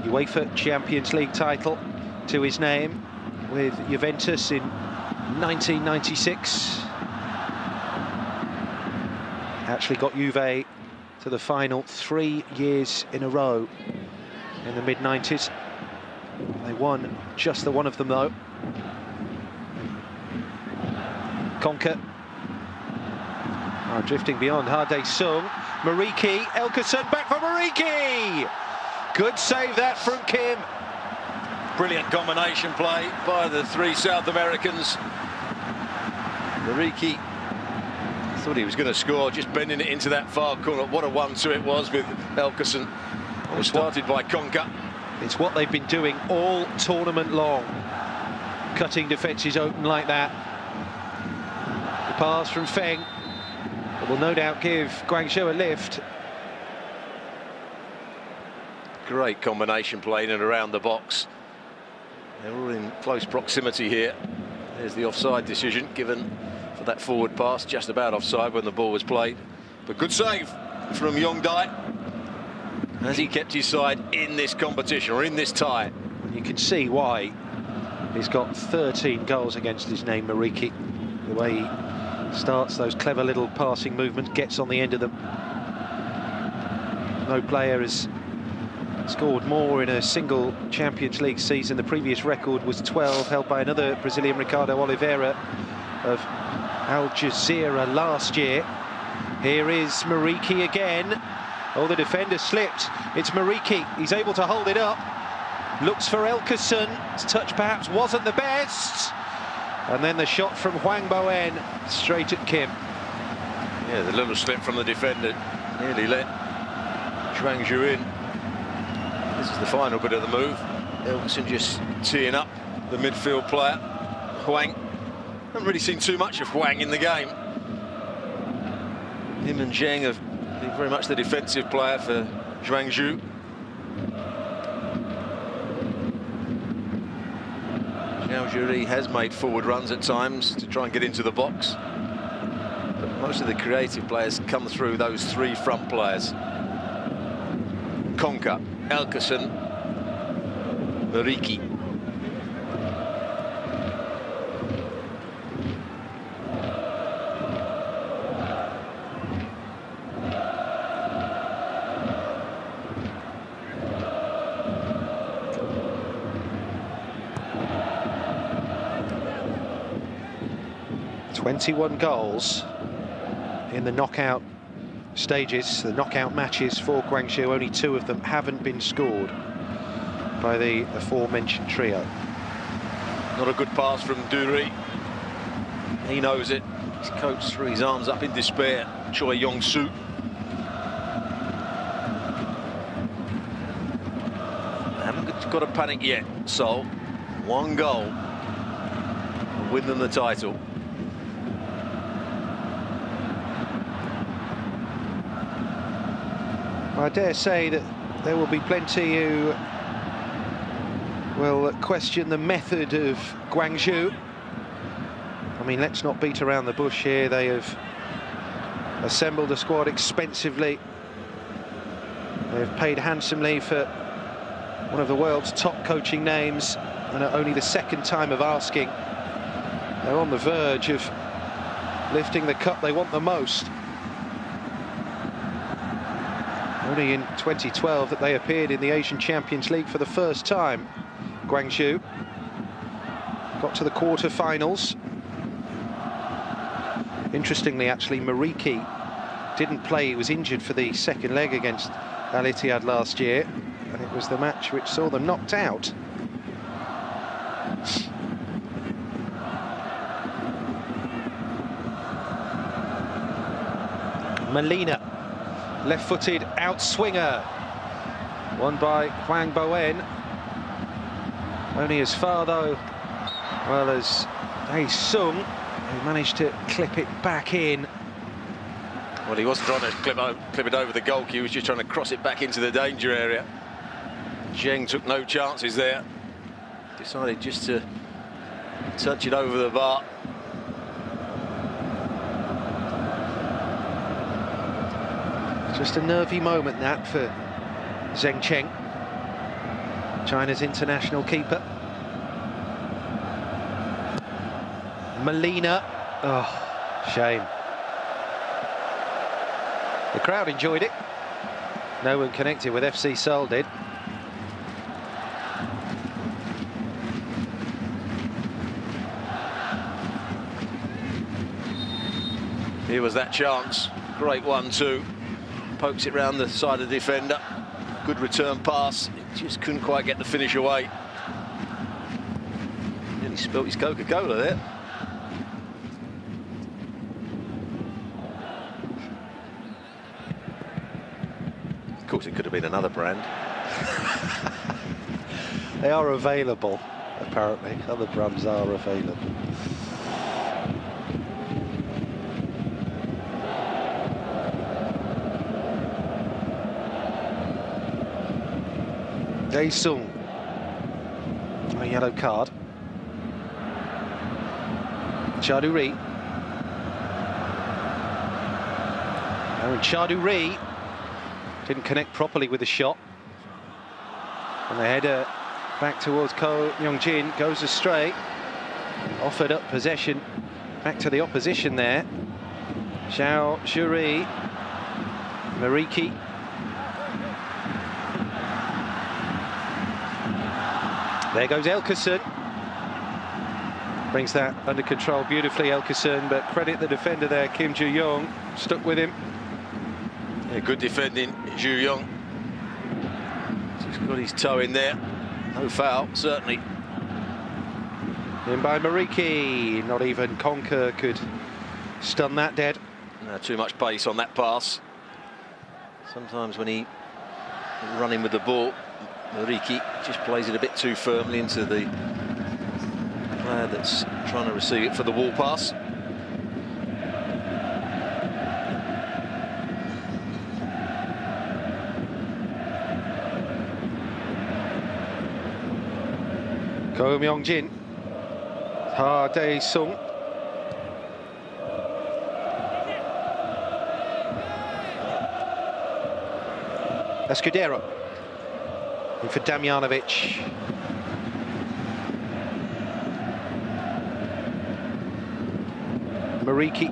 UEFA Champions League title to his name with Juventus in 1996. Actually got Juve to the final 3 years in a row in the mid-90s. They won just the one of them, though. Conker. Drifting beyond Hade Sung. Mariki, Elkerson, back for Mariki! Good save that from Kim. Brilliant combination play by the three South Americans. Mariki thought he was going to score, just bending it into that far corner. What a 1-2 it was with Elkerson. It was started by Conker. It's what they've been doing all tournament long, cutting defences open like that. The pass from Feng will no doubt give Guangzhou a lift. Great combination play in and around the box. They're all in close proximity here. There's the offside decision given for that forward pass, just about offside when the ball was played. But good save from Yongdae. Has he kept his side in this competition, or in this tie? And you can see why he's got 13 goals against his name, Mariki. The way he starts those clever little passing movements, gets on the end of them. No player has scored more in a single Champions League season. The previous record was 12, held by another Brazilian, Ricardo Oliveira of Al Jazeera last year. Here is Mariki again. Oh, the defender slipped. It's Mariki. He's able to hold it up. Looks for Elkerson. His touch perhaps wasn't the best. And then the shot from Hwang Bo-en straight at Kim. Yeah, the little slip from the defender nearly let Guangzhou in. This is the final bit of the move. Elkerson just teeing up the midfield player, Hwang. Haven't really seen too much of Hwang in the game. Him and Zheng have been very much the defensive player for Guangzhou. Zhao has made forward runs at times to try and get into the box. But most of the creative players come through those three front players. Conker, Elkerson, Mariki. "21 goals in the knockout stages, the knockout matches for Guangzhou. Only 2 of them haven't been scored by the aforementioned trio." Not a good pass from Dury. He knows it. His coach threw his arms up in despair. Choi Yong-soo. They haven't got to panic yet. So, 1 goal will win them the title. I dare say that there will be plenty who will question the method of Guangzhou. I mean, let's not beat around the bush here. They have assembled a squad expensively. They've paid handsomely for one of the world's top coaching names, and at only the second time of asking, they're on the verge of lifting the cup they want the most. Only in 2012 that they appeared in the Asian Champions League for the first time. Guangzhou got to the quarter-finals. Interestingly, actually, Mariki didn't play. He was injured for the second leg against Al Ittihad last year, and it was the match which saw them knocked out. Molina, left-footed outswinger, won by Hwang Boen. Only as far though, well, as Dae-sung, who managed to clip it back in. Well, he wasn't trying to clip it over the goal. He was just trying to cross it back into the danger area. Zheng took no chances there. Decided just to touch it over the bar. Just a nervy moment that for Zheng Cheng, China's international keeper. Molina, oh, shame. The crowd enjoyed it. No one connected with FC Seoul did. Here was that chance. Great 1-2. Pokes it round the side of the defender. Good return pass. It just couldn't quite get the finish away. Nearly spilt his Coca-Cola there. Of course, it could have been another brand. They are available, apparently. Other brands are available. Dae-sung, a yellow card. Chaduri. Oh, and Chaduri didn't connect properly with the shot. And the header back towards Ko Myung-jin goes astray. Offered up possession back to the opposition there. Xiao Shuri, Mariki. There goes Elkerson. Brings that under control beautifully, Elkerson, but credit the defender there, Kim Ju-young, stuck with him. Yeah, good defending, Ju-young. Just got his toe in there. No foul, certainly. In by Mariki. Not even Conker could stun that dead. No, too much pace on that pass. Sometimes when he running with the ball, Mariki just plays it a bit too firmly into the player that's trying to receive it for the wall pass. Ko Myung-jin. Dae-sung. Escudero. In for Damjanovic. Mariki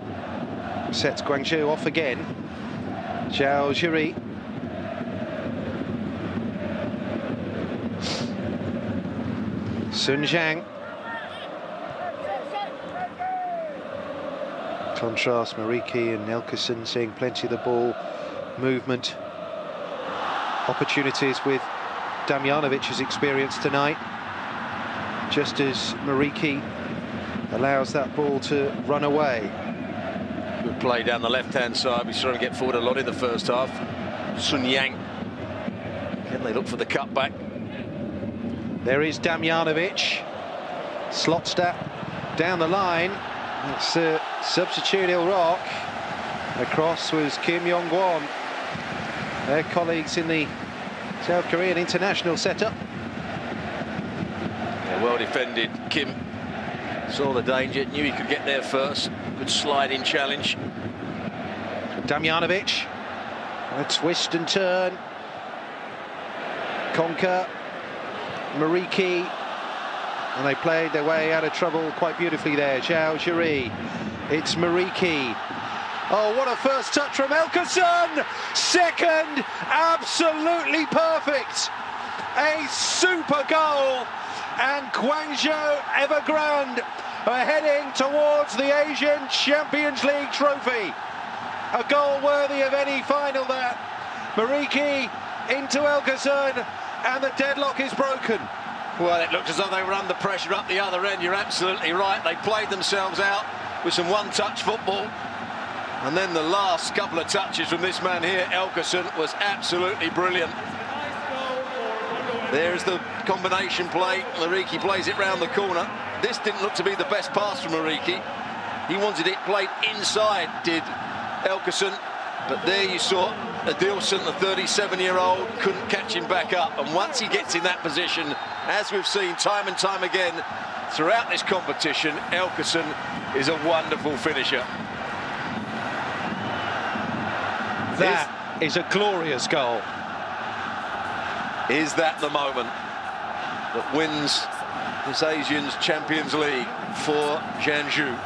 sets Guangzhou off again. Zhao Jiri. Sun Zhang. Contrast Mariki and Elkerson seeing plenty of the ball movement opportunities with Damjanovic's experience tonight, just as Mariki allows that ball to run away. Good play down the left-hand side. We saw him get forward a lot in the first half. Sun Yang. Then they look for the cutback. There is Damjanovic. Slots that down the line. It's a substitute Il-Rock. Across was Kim Yong-kwon. Their colleagues in the South Korean international setup. Yeah, well defended. Kim saw the danger, knew he could get there first. Good sliding challenge. Damjanovic. A twist and turn. Conker. Mariki. And they played their way out of trouble quite beautifully there. Zhao Jiri. It's Mariki. Oh, what a first touch from Elkerson! Second, absolutely perfect. A super goal. And Guangzhou Evergrande are heading towards the Asian Champions League trophy. A goal worthy of any final there. Mariki into Elkerson, and the deadlock is broken. Well, it looked as though they were under pressure up the other end. You're absolutely right. They played themselves out with some one-touch football. And then the last couple of touches from this man here, Elkerson, was absolutely brilliant. There's the combination play. Mariki plays it round the corner. This didn't look to be the best pass from Mariki. He wanted it played inside, did Elkerson. But there you saw Adilson, the 37-year-old, couldn't catch him back up. And once he gets in that position, as we've seen time and time again throughout this competition, Elkerson is a wonderful finisher. That is a glorious goal. Is that the moment that wins this Asian Champions League for Guangzhou?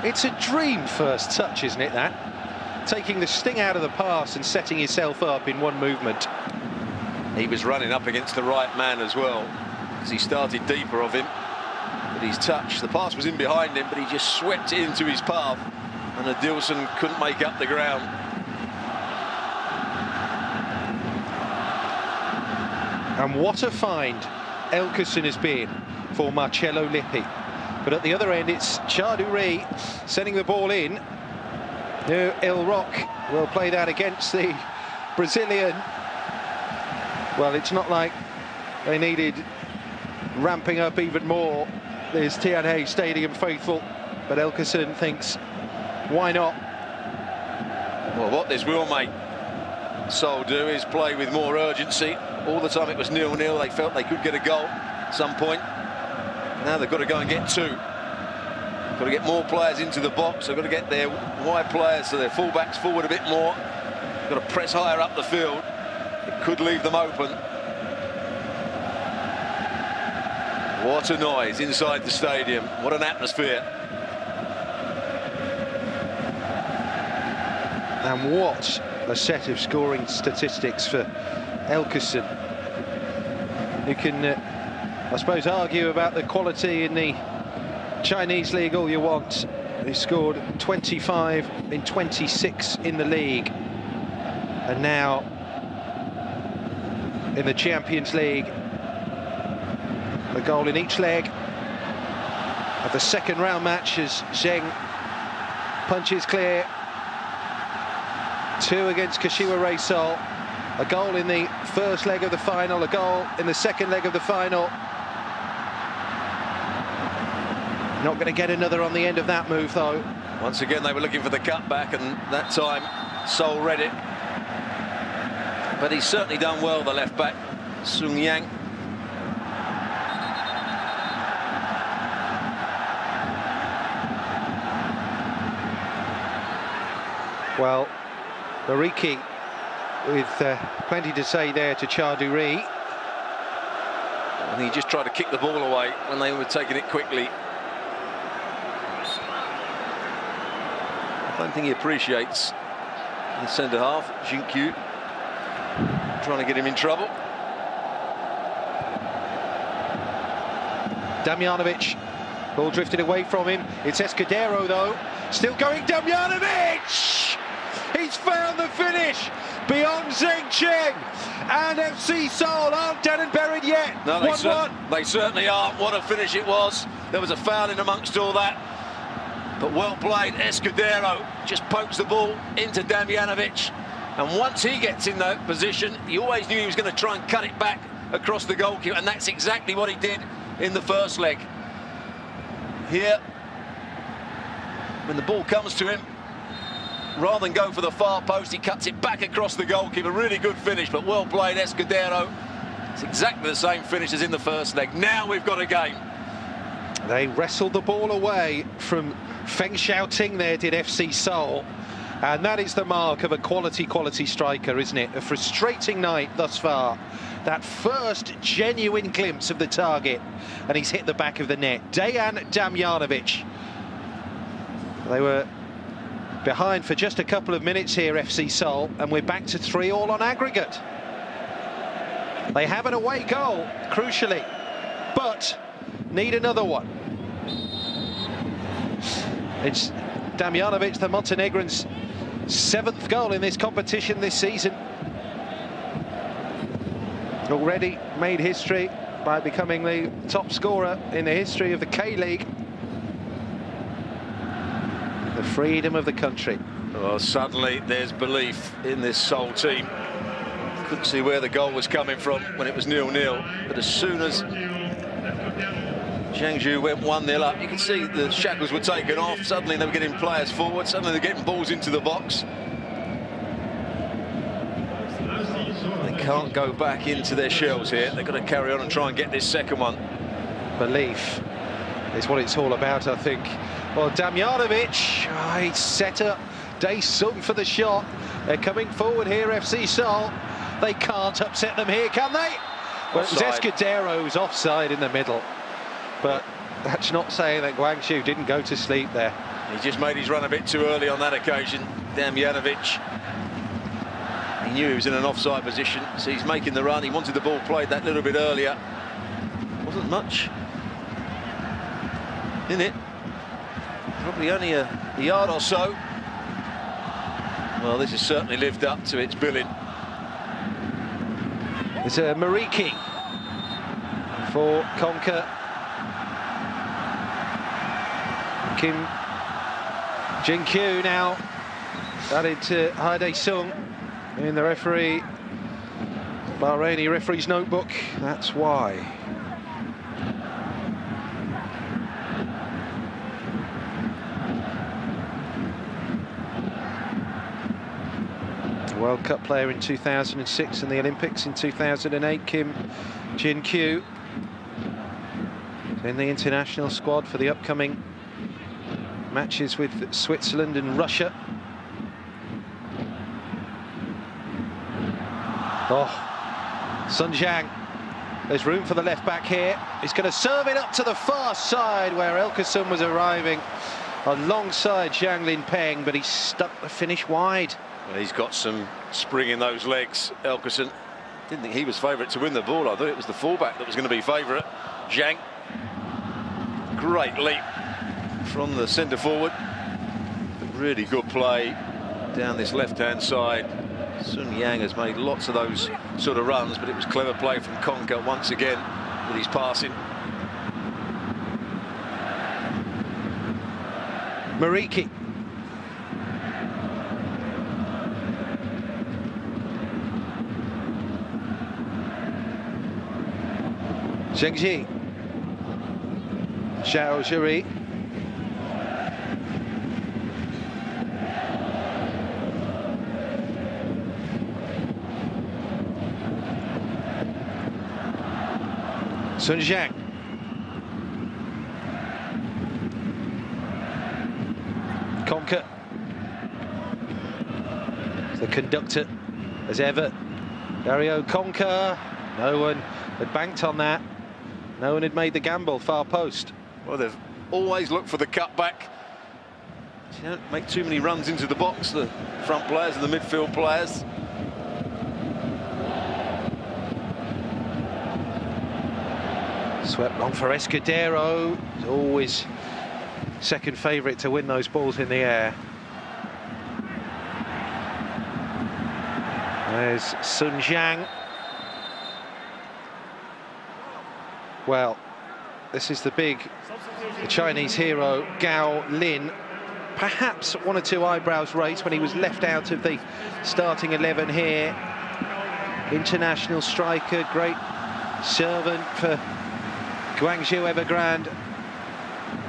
It's a dream first touch, isn't it, that? Taking the sting out of the pass and setting yourself up in one movement. He was running up against the right man as well, because he started deeper of him. But his touch, the pass was in behind him, but he just swept it into his path, and Adilson couldn't make up the ground. And what a find Elkerson has been for Marcello Lippi. But at the other end, it's Chardoury sending the ball in. No, El Rock will play that against the Brazilian. Well, it's not like they needed ramping up even more. There's Tianhe Stadium faithful, but Elkerson thinks, why not? Well, what this will make Seoul do is play with more urgency. All the time it was 0-0. They felt they could get a goal at some point. Now they've got to go and get two. Got to get more players into the box. They've got to get their wide players, so their fullbacks forward a bit more. They've got to press higher up the field. It could leave them open. What a noise inside the stadium. What an atmosphere. And what a set of scoring statistics for Elkerson. You can, I suppose, argue about the quality in the Chinese league all you want. He scored 25 in 26 in the league, and now in the Champions League, a goal in each leg of the second round match as Zheng punches clear. 2 against Kashiwa Reysol, a goal in the first leg of the final, a goal in the second leg of the final. Not going to get another on the end of that move, though. Once again, they were looking for the cutback, and that time Seoul read it. But he's certainly done well, the left-back, Sung Yang. Well, Mariki with plenty to say there to Chardoury. And he just tried to kick the ball away when they were taking it quickly. I don't think he appreciates the centre-half, Jinkyu, trying to get him in trouble. Damjanovic, ball drifted away from him. It's Escudero, though. Still going, Damjanovic! He's found the finish beyond Zheng Cheng. And FC Seoul aren't dead and buried yet. No, they certainly aren't. What a finish it was. There was a foul in amongst all that. But well played. Escudero just pokes the ball into Damjanovic. And once he gets in that position, you always knew he was going to try and cut it back across the goalkeeper. And that's exactly what he did in the first leg. Here, when the ball comes to him, rather than go for the far post, he cuts it back across the goalkeeper. Really good finish, but well played, Escudero. It's exactly the same finish as in the first leg. Now we've got a game. They wrestled the ball away from Feng Xiaoting there, did FC Seoul. And that is the mark of a quality striker, isn't it? A frustrating night thus far. That first genuine glimpse of the target, and he's hit the back of the net. Dejan Damjanovic. They were behind for just a couple of minutes here, FC Seoul, and we're back to 3-3 on aggregate. They have an away goal, crucially, but need another one. It's Damjanovic, the Montenegrin's 7th goal in this competition this season. Already made history by becoming the top scorer in the history of the K-League. The freedom of the country. Well, suddenly there's belief in this Seoul team. Couldn't see where the goal was coming from when it was 0-0, but as soon as Guangzhou went 1-0 up, you could see the shackles were taken off. Suddenly they were getting players forward, suddenly they're getting balls into the box. They can't go back into their shells here. They've got to carry on and try and get this second one. Belief is what it's all about, I think. Well, Damjanovic, he set up Dae-sung for the shot. They're coming forward here, FC Seoul. They can't upset them here, can they? Well, it was Escudero's offside in the middle. But that's not saying that Guangzhou didn't go to sleep there. He just made his run a bit too early on that occasion, Damjanovic. He knew he was in an offside position, so he's making the run. He wanted the ball played that little bit earlier. Wasn't much in it. Probably only a yard or so. Well, this has certainly lived up to its billing. It's a Mariki for Conker. Kim Jin-kyu now added to Dae-sung in the Bahraini referee's notebook. That's why. World Cup player in 2006 and the Olympics in 2008, Kim Jin-kyu in the international squad for the upcoming matches with Switzerland and Russia. Oh, Sun Jiang. There's room for the left back here. He's going to serve it up to the far side where Elkeson was arriving alongside Zhang Linpeng, but he stuck the finish wide. Well, he's got some spring in those legs, Elkeson. Didn't think he was favourite to win the ball. I thought it was the fullback that was going to be favourite. Zhang. Great leap from the centre forward. Really good play down this left-hand side. Sun Yang has made lots of those sort of runs, but it was clever play from Conker once again with his passing. Mariki. Zhengji. Xiao Zhuri. Sun Jiang. Conker. The conductor, as ever. Dario Conker. No one had banked on that. No one had made the gamble, far post. Well, they've always looked for the cutback. You don't make too many runs into the box, the front players and the midfield players. Swept long for Escudero. He's always second favourite to win those balls in the air. There's Sun Jiang. Well, this is the Chinese hero, Gao Lin. Perhaps one or two eyebrows raised when he was left out of the starting 11 here. International striker, great servant for Guangzhou Evergrande.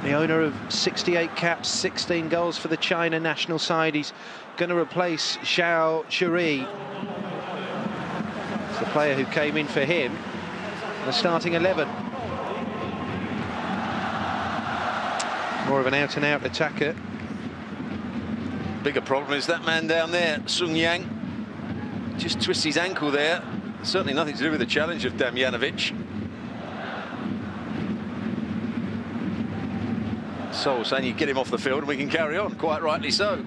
The owner of 68 caps, 16 goals for the China national side. He's going to replace Xiao Zhuri. It's the player who came in for him, the starting 11. More of an out-and-out attacker. Bigger problem is that man down there, Sun Yang. Just twists his ankle there. Certainly nothing to do with the challenge of Damjanovic. Seoul saying you get him off the field and we can carry on, quite rightly so.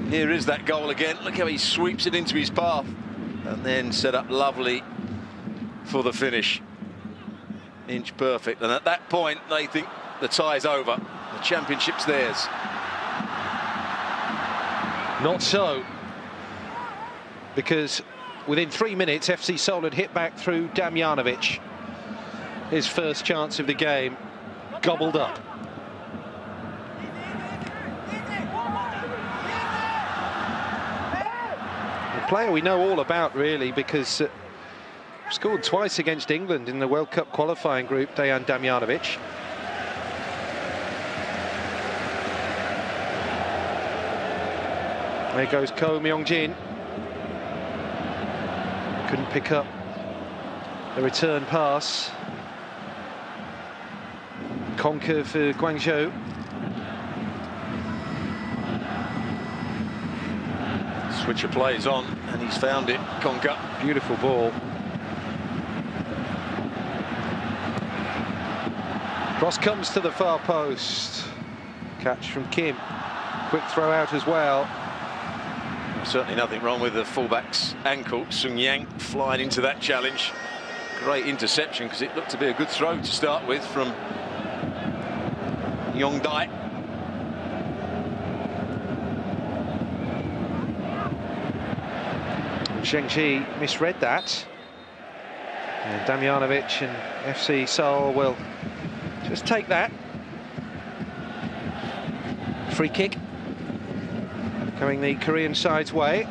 Here is that goal again. Look how he sweeps it into his path and then set up lovely for the finish. Inch perfect, and at that point they think the tie's over. The championship's theirs. Not so, because within 3 minutes, FC Seoul had hit back through Damjanovic. His first chance of the game, gobbled up. A player we know all about, really, because scored twice against England in the World Cup qualifying group, Dejan Damjanovic. There goes Ko Myung-jin. Couldn't pick up the return pass. Conquer for Guangzhou. Switch of plays on, and he's found it. Conquer. Beautiful ball. Cross comes to the far post. Catch from Kim. Quick throw out as well. Certainly nothing wrong with the fullback's ankle. Sung Yang flying into that challenge. Great interception, because it looked to be a good throw to start with from Yong Dai. Zhengji misread that. And Damjanovic and FC Seoul will just take that. Free kick. Going the Korean side's way.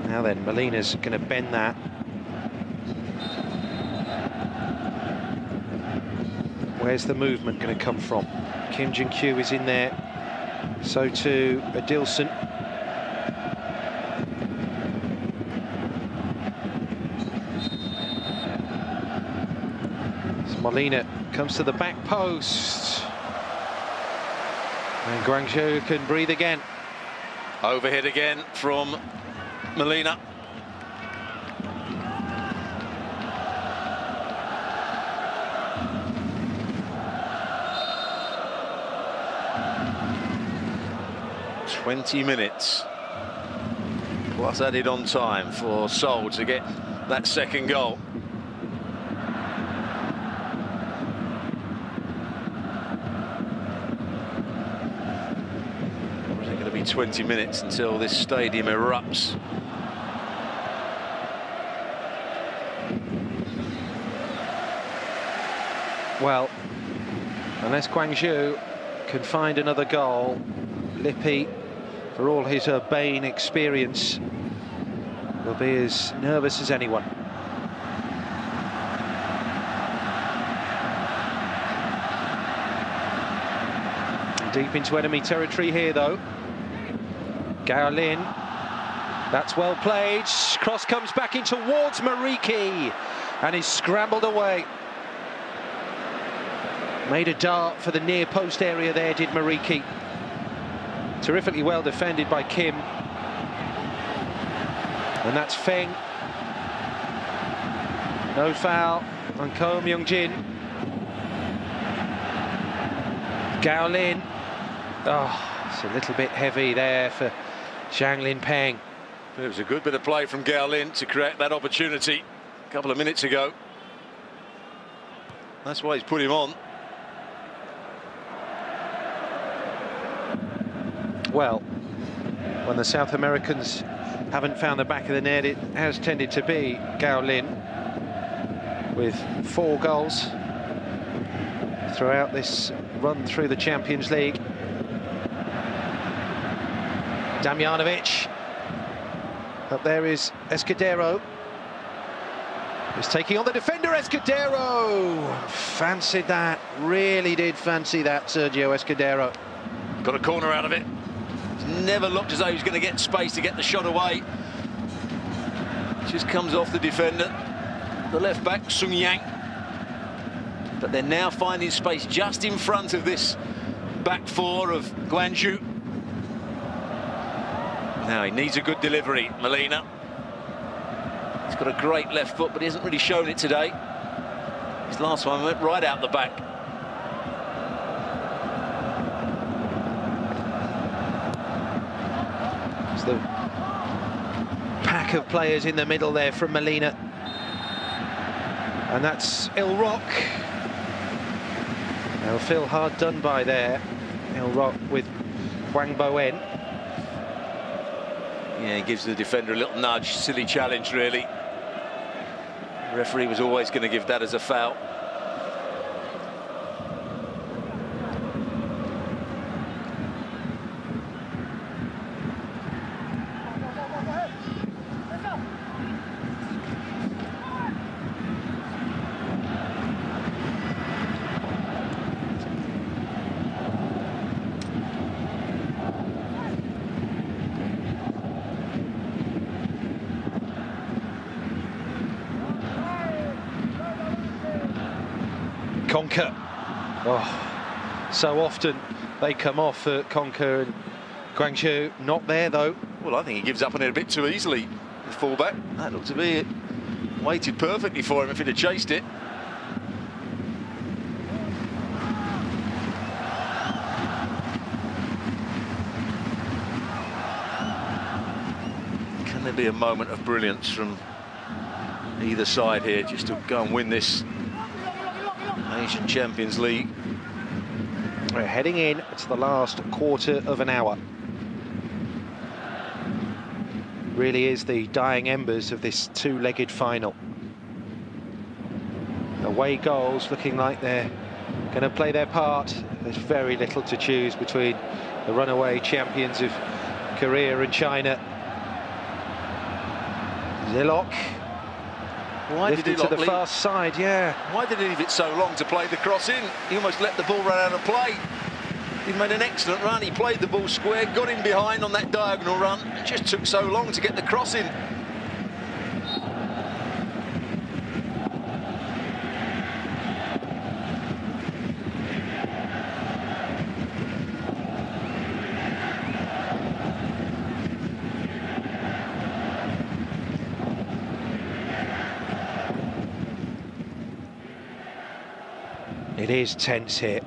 Now then, Molina's going to bend that. Where's the movement going to come from? Kim Jin-kyu is in there. So too Adilson. So Molina comes to the back post. And Guangzhou can breathe again. Overhead again from Molina. "20 minutes plus added on time for Seoul to get that second goal. It's going to be 20 minutes until this stadium erupts. Well, unless Guangzhou can find another goal, Lippi, for all his urbane experience, will be as nervous as anyone. Deep into enemy territory here, though. Gao Lin, that's well played. Cross comes back in towards Mariki, and he's scrambled away. Made a dart for the near post area there, did Mariki. Terrifically well defended by Kim. And that's Feng. No foul on Ko Myung-jin. Gao Lin. Oh, it's a little bit heavy there for Zhang Lin Peng. It was a good bit of play from Gao Lin to create that opportunity a couple of minutes ago. That's why he's put him on. Well, when the South Americans haven't found the back of the net, it has tended to be Gao Lin, with 4 goals throughout this run through the Champions League. Damjanovic. Up there is Escudero. He's taking on the defender, Escudero. Fancied that, really did fancy that, Sergio Escudero. Got a corner out of it. Never looked as though he was going to get space to get the shot away. Just comes off the defender, the left back, Sung Yang. But they're now finding space just in front of this back four of Guangzhou. Now he needs a good delivery, Molina. He's got a great left foot, but he hasn't really shown it today. His last one went right out the back. stack of players in the middle there from Molina. And that's Il Rock. They'll feel hard done by there. Il Rock with Wang Boen. Yeah, he gives the defender a little nudge. Silly challenge, really. The referee was always going to give that as a foul. Conker. Oh, so often they come off at Conker and Guangzhou. Not there though. Well, I think he gives up on it a bit too easily, the fullback. That looked to be it. Waited perfectly for him if he'd have chased it. Can there be a moment of brilliance from either side here just to go and win this Asian Champions League? We're heading in to the last quarter of an hour. Really is the dying embers of this two-legged final. Away goals looking like they're going to play their part. There's very little to choose between the runaway champions of Korea and China. Zilok. Why did he to the far side, yeah. Why did he leave it so long to play the cross in? He almost let the ball run out of play. He made an excellent run. He played the ball square, got in behind on that diagonal run. It just took so long to get the cross in. It is tense here.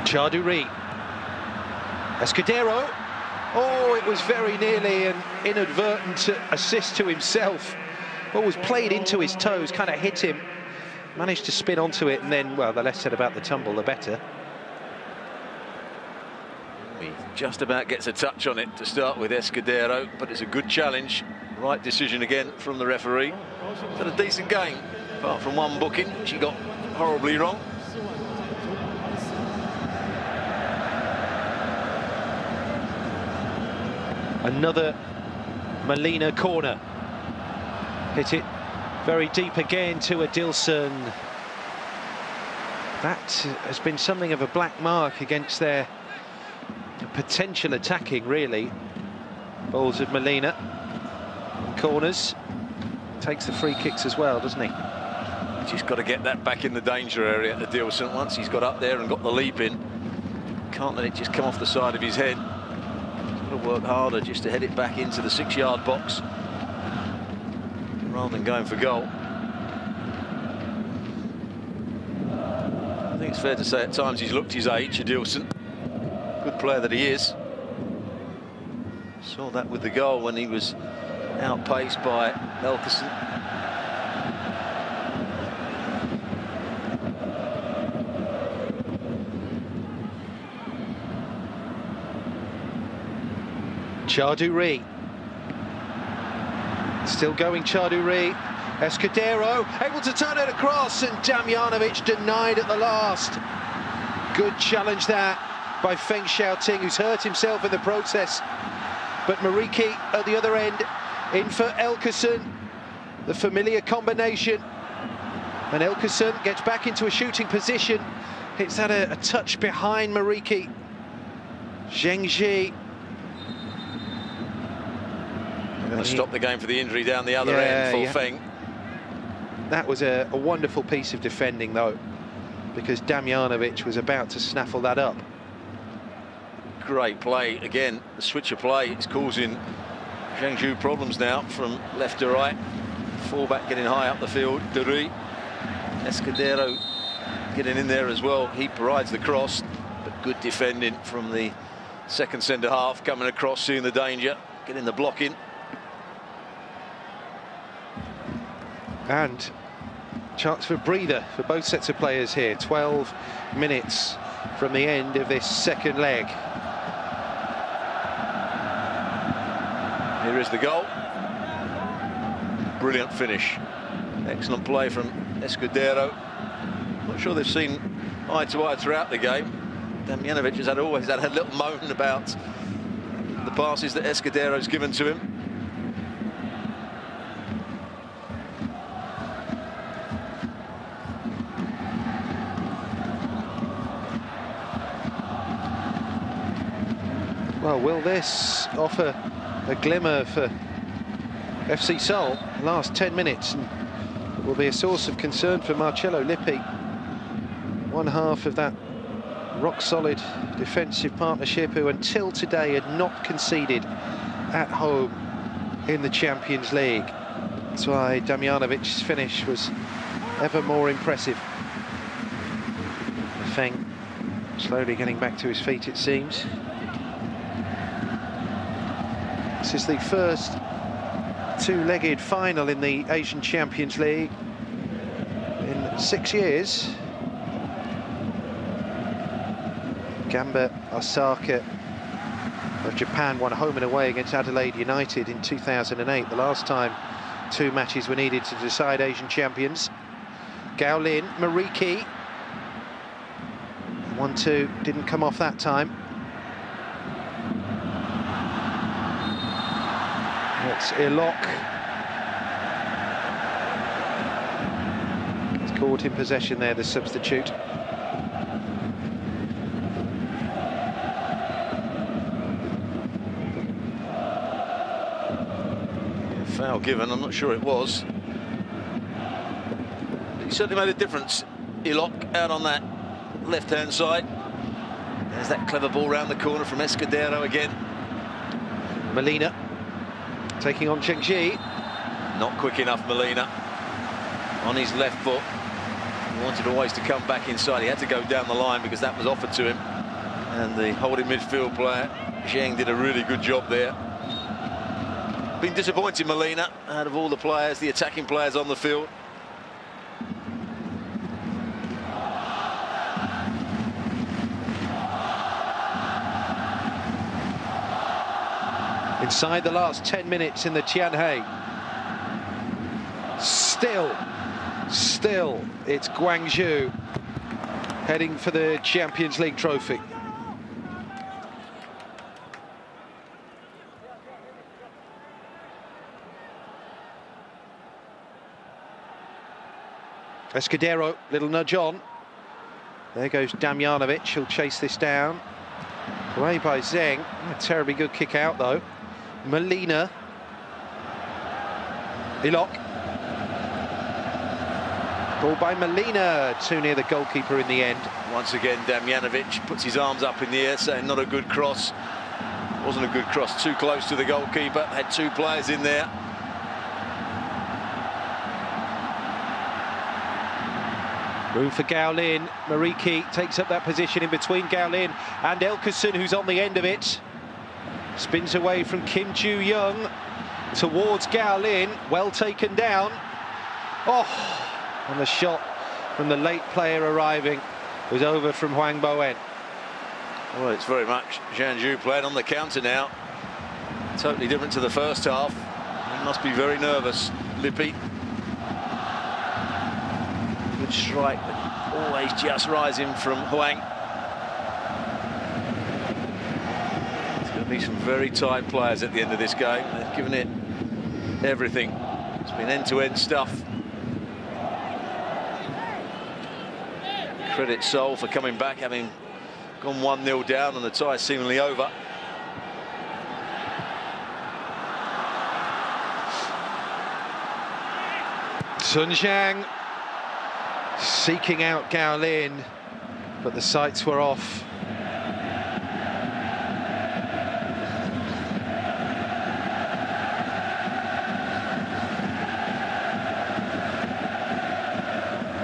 Charduri. Escudero. Oh, it was very nearly an inadvertent assist to himself. Ball was played into his toes, kind of hit him. Managed to spin onto it, and then, well, the less said about the tumble, the better. He just about gets a touch on it to start with, Escudero, but it's a good challenge. Right decision again from the referee. It's had a decent game, apart from one booking, which he got horribly wrong. Another Molina corner. Hit it very deep again to Adilson. That has been something of a black mark against their potential attacking, really. Balls of Molina. Corners. Takes the free kicks as well, doesn't he? Just got to get that back in the danger area, Adilson. Once he's got up there and got the leap in, can't let it just come off the side of his head. He's got to work harder just to head it back into the 6-yard box rather than going for goal. I think it's fair to say at times he's looked his age, Adilson. Good player that he is. Saw that with the goal when he was outpaced by Elkerson. Charduri. Still going, Charduri. Escudero able to turn it across, and Damjanovic denied at the last. Good challenge that by Feng Xiaoting, who's hurt himself in the process. But Mariki at the other end, in for Elkerson. The familiar combination. And Elkerson gets back into a shooting position. Hits at a touch behind Mariki. Zhengzhi. Going to stop the game for the injury down the other end for Feng. That was a wonderful piece of defending, though, because Damjanovic was about to snaffle that up. Great play again. The switch of play is causing Guangzhou problems now from left to right. Fullback getting high up the field. Duri. Escudero getting in there as well. He provides the cross, but good defending from the second centre half, coming across, seeing the danger, getting the block in. And chance for a breather for both sets of players here. 12 minutes from the end of this second leg. Here is the goal. Brilliant finish. Excellent play from Escudero. Not sure they've seen eye to eye throughout the game. Damjanovic has always had a little moan about the passes that Escudero's given to him. Well, will this offer a glimmer for FC Seoul? The last 10 minutes and will be a source of concern for Marcello Lippi. One half of that rock-solid defensive partnership who until today had not conceded at home in the Champions League. That's why Damjanovic's finish was ever more impressive. Feng slowly getting back to his feet, it seems. This is the first two-legged final in the Asian Champions League in 6 years. Gamba Osaka of Japan won home and away against Adelaide United in 2008, the last time two matches were needed to decide Asian champions. Gao Lin, Mariki. 1-2 didn't come off that time. It's Ilok. It's caught in possession there, the substitute. Foul given, I'm not sure it was. He certainly made a difference. Ilok out on that left-hand side. There's that clever ball round the corner from Escudero again. Molina taking on Chengji. Not quick enough, Molina. On his left foot. He wanted always to come back inside. He had to go down the line because that was offered to him. And the holding midfield player, Zheng, did a really good job there. Been disappointing, Molina, out of all the players, the attacking players on the field. Inside the last 10 minutes in the Tianhe. Still, it's Guangzhou heading for the Champions League trophy. Escudero, little nudge on. There goes Damjanovic, he'll chase this down. Away by Zheng. A terribly good kick out though. Molina. Ilok. Ball by Molina, too near the goalkeeper in the end. Once again, Damjanovic puts his arms up in the air, saying not a good cross. Wasn't a good cross, too close to the goalkeeper. Had two players in there. Room for Gao Lin. Mariki takes up that position in between Gao Lin and Elkerson, who's on the end of it. Spins away from Kim Ju-young towards Gao Lin. Well taken down. Oh, and the shot from the late player arriving was over from Huang Bowen. Well, it's very much Zhang playing on the counter now. Totally different to the first half. He must be very nervous, Lippi. Good strike, but always just rising from Huang. There's going to be some very tight players at the end of this game. They've given it everything. It's been end-to-end stuff. Credit Seoul for coming back, having gone 1-0 down and the tie seemingly over. Sun Jiang seeking out Gao Lin, but the sights were off.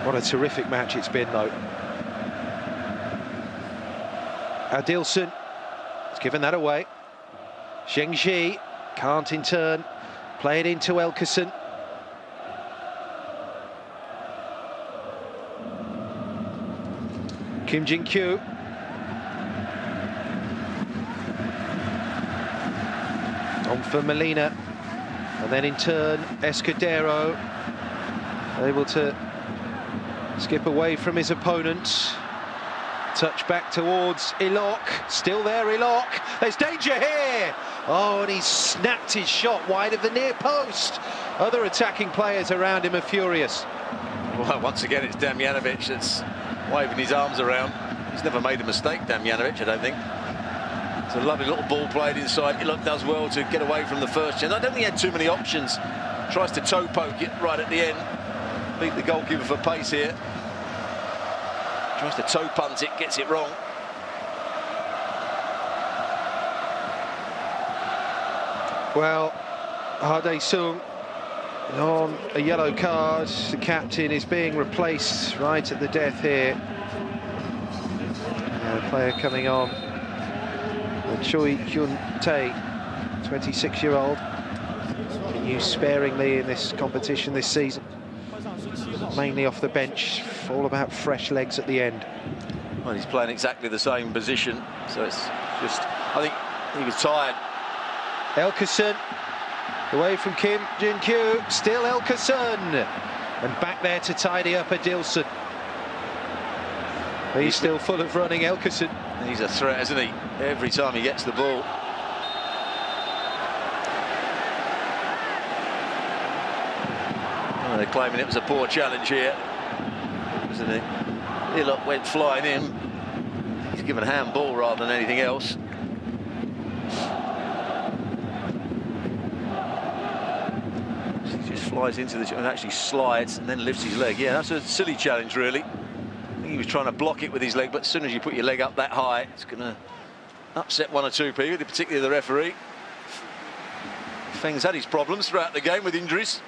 What What a terrific match it's been, though. Adilson has given that away. Zhengzhi can't in turn play it into Elkerson. Kim Jin-kyu. On for Molina. And then in turn, Escudero able to skip away from his opponent. Touch back towards Ilok. Still there, Ilok. There's danger here. Oh, and he's snapped his shot wide of the near post. Other attacking players around him are furious. Well, once again, it's Damjanovic that's waving his arms around. He's never made a mistake, Damjanovic, I don't think. It's a lovely little ball played inside. Ilok does well to get away from the first chance. I don't think he had too many options. Tries to toe poke it right at the end. Beat the goalkeeper for pace here. Tries to toe punt it, gets it wrong. Well, Ha Sung on a yellow card. The captain is being replaced right at the death here. A player coming on, Choi Hyun-tae, 26-year-old. Been used sparingly in this competition this season. Mainly off the bench, all about fresh legs at the end. Well, he's playing exactly the same position, so it's just, I think he was tired. Elkerson, away from Kim Jin-kyu, still Elkerson. And back there to tidy up Adilson. He's still full of running, Elkerson. He's a threat, isn't he? Every time he gets the ball. Oh, they're claiming it was a poor challenge here, isn't it? Ilok went flying in. He's given a handball rather than anything else. He just flies into the and actually slides and then lifts his leg. Yeah, that's a silly challenge, really. I think he was trying to block it with his leg, but as soon as you put your leg up that high, it's going to upset one or two people, particularly the referee. Feng's had his problems throughout the game with injuries.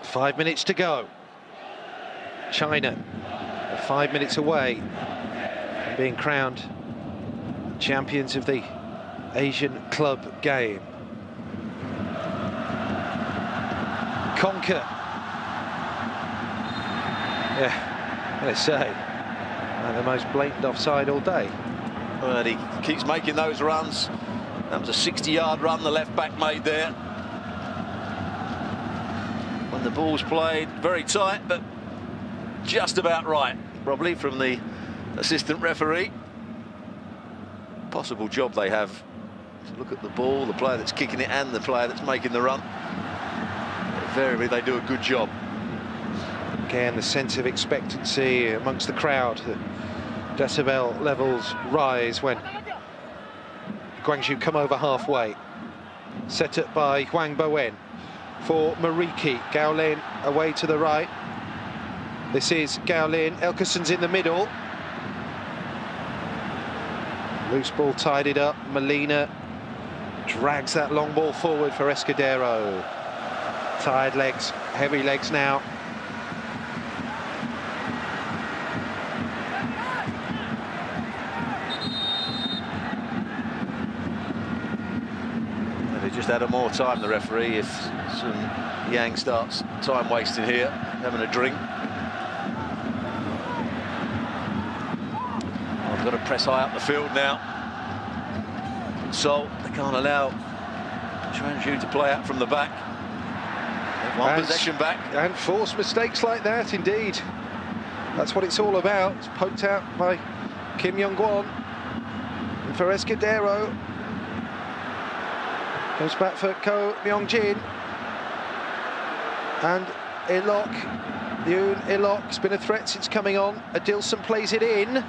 Five minutes to go. China, 5 minutes away from being crowned champions of the Asian Club Game. Conquer. Yeah, let's say, the most blatant offside all day. Well, he keeps making those runs. That was a 60-yard run the left back made there. When the ball's played, very tight, but just about right, probably, from the assistant referee. Possible job they have to look at the ball, the player that's kicking it and the player that's making the run. Invariably, they do a good job. Again, the sense of expectancy amongst the crowd. The decibel levels rise when Guangzhou come over halfway. Set up by Huang Bowen for Mariki. Gao Lin away to the right. This is Gao Lin. Elkerson's in the middle. Loose ball tidied up. Molina drags that long ball forward for Escudero. Tired legs, heavy legs now. They just had more time, the referee, if some Yang starts time wasting here, having a drink. I've got to press high up the field now. So they can't allow Guangzhou to play out from the back. One possession back. And force mistakes like that, indeed. That's what it's all about. It's poked out by Kim Yong-kwon. And for Escudero. Goes back for Ko Myong-jin. And Ilok. Yoon Ilok's been a threat since coming on. Adilson plays it in.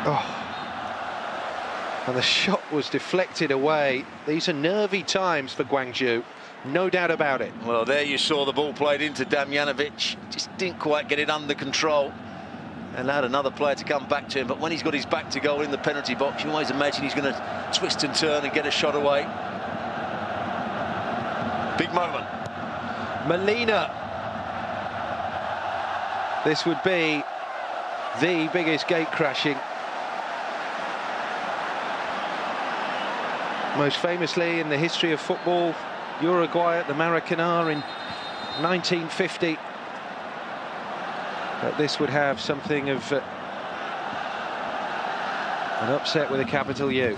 Oh. And the shot was deflected away. These are nervy times for Guangzhou, no doubt about it. Well, there you saw the ball played into Damjanovic. Just didn't quite get it under control. allowed another player to come back to him, but when he's got his back to goal in the penalty box, you always imagine he's going to twist and turn and get a shot away. Big moment. Molina. This would be the biggest gate crashing. Most famously in the history of football, Uruguay at the Maracanã in 1950. But this would have something of an upset with a capital U.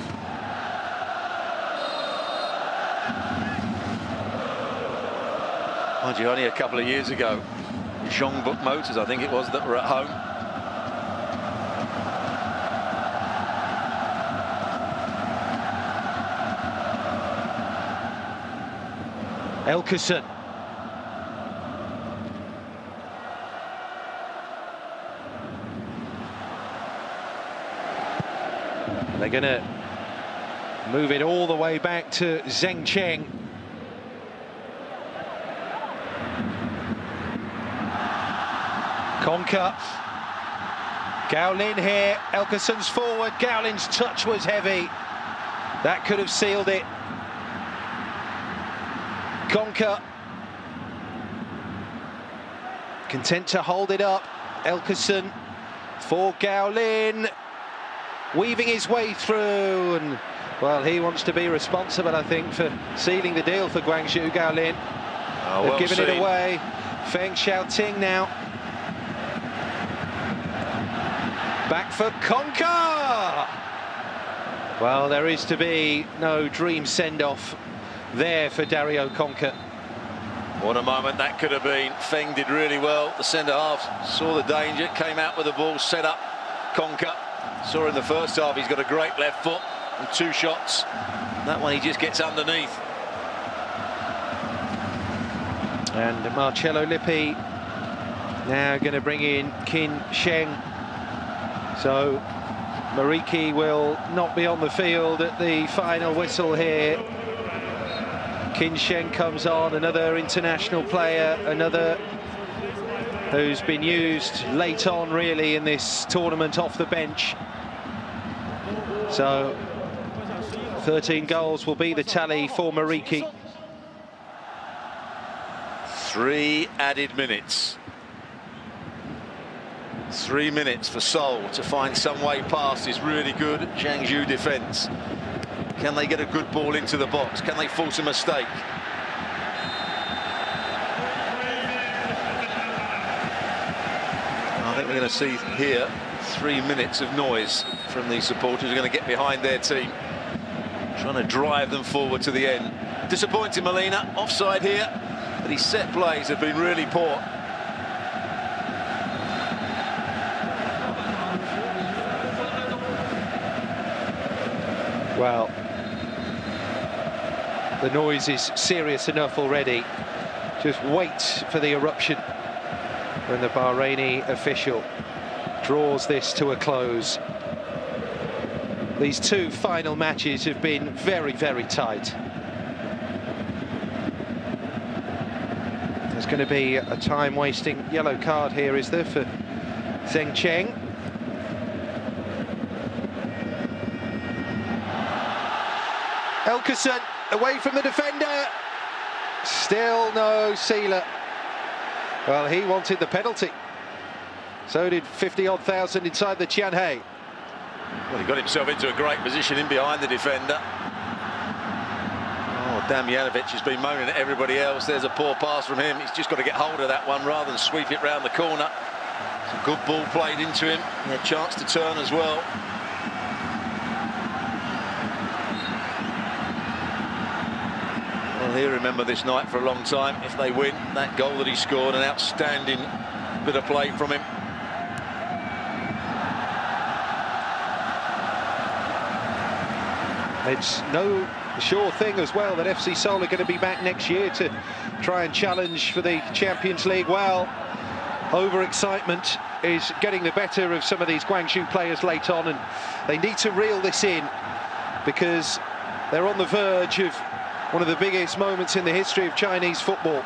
Mind you, only a couple of years ago, Zhongbuk Motors, I think it was, that were at home. Elkerson. They're going to move it all the way back to Zheng Cheng. Conker. Gowlin here. Elkerson's forward. Gowlin's touch was heavy. That could have sealed it. Conker. Content to hold it up. Elkerson for Gowlin. Weaving his way through, and well, he wants to be responsible, I think, for sealing the deal for Guangzhou. Gowlin. Oh, well, they've given it away. Feng Xiaoting now. Back for Conker. Well, there is to be no dream send-off there for Dario Conker. What a moment that could have been. Feng did really well. The centre-half saw the danger, came out with the ball, set up Conker. Saw in the first half he's got a great left foot and 2 shots. That one he just gets underneath. And Marcello Lippi now going to bring in Qin Sheng. So Mariki will not be on the field at the final whistle here. Qin Sheng comes on, another international player, another who's been used late on really in this tournament off the bench. So 13 goals will be the tally for Mariki. 3 added minutes. 3 minutes for Seoul to find some way past this really good Guangzhou defence. Can they get a good ball into the box? Can they force a mistake? I think we're going to see here 3 minutes of noise from these supporters who are going to get behind their team, trying to drive them forward to the end. Disappointing Molina, offside here, but his set plays have been really poor. Well, the noise is serious enough already. Just wait for the eruption when the Bahraini official draws this to a close. These 2 final matches have been very, very tight. There's going to be a time-wasting yellow card here, is there, for Zheng Cheng? Elkerson away from the defender. Still no sealer. Well, he wanted the penalty. So did 50-odd thousand inside the Tianhe. Well, he got himself into a great position in behind the defender. Oh, Damjanovic has been moaning at everybody else. There's a poor pass from him. He's just got to get hold of that one rather than sweep it round the corner. It's a good ball played into him. He had a chance to turn as well. Well, he'll remember this night for a long time. If they win, that goal that he scored, an outstanding bit of play from him. It's no sure thing as well that FC Seoul are going to be back next year to try and challenge for the Champions League. Well, overexcitement is getting the better of some of these Guangzhou players late on, and they need to reel this in because they're on the verge of one of the biggest moments in the history of Chinese football.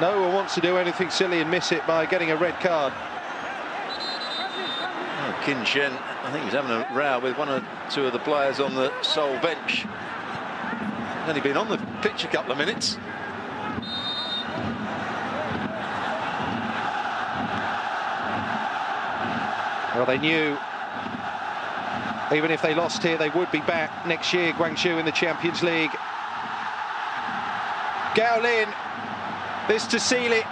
No one wants to do anything silly and miss it by getting a red card. Kin Chen, I think he was having a row with one or two of the players on the Seoul bench. He's only been on the pitch a couple of minutes. Well, they knew even if they lost here, they would be back next year, Guangzhou, in the Champions League. Gao Lin, this to seal it,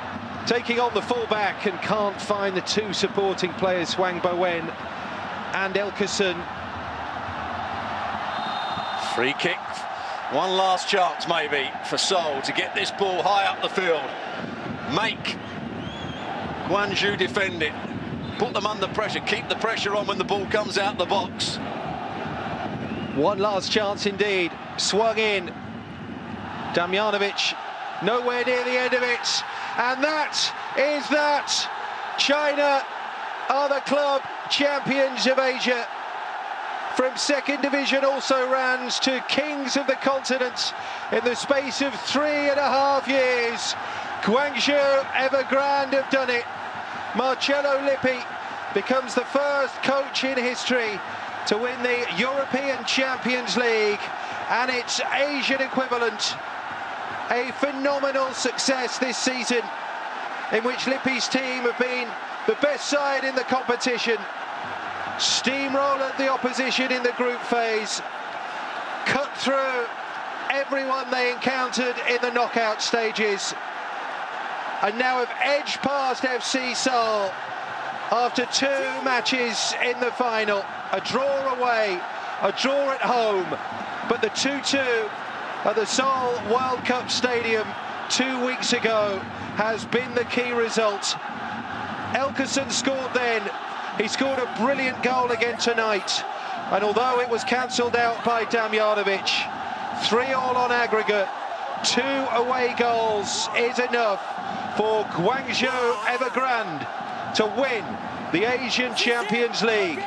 taking on the fullback, and can't find the two supporting players, Hwang Bo-wen and Elkerson. Free kick. One last chance, maybe, for Seoul to get this ball high up the field. Make Guangzhou defend it. Put them under pressure. Keep the pressure on when the ball comes out the box. One last chance indeed. Swung in. Damjanovic nowhere near the end of it. And that is that. China are the club champions of Asia. From second division also-rans to kings of the continent in the space of 3.5 years. Guangzhou Evergrande have done it. Marcello Lippi becomes the first coach in history to win the European Champions League and its Asian equivalent. A phenomenal success this season, in which Lippi's team have been the best side in the competition, steamrolled the opposition in the group phase, cut through everyone they encountered in the knockout stages, and now have edged past FC Seoul after 2 matches in the final. A draw away, a draw at home, but the 2-2 at the Seoul World Cup Stadium 2 weeks ago has been the key result. Elkerson scored then. He scored a brilliant goal again tonight, and although it was cancelled out by Damjanovic, 3-3 on aggregate, 2 away goals is enough for Guangzhou Evergrande to win the Asian Champions League.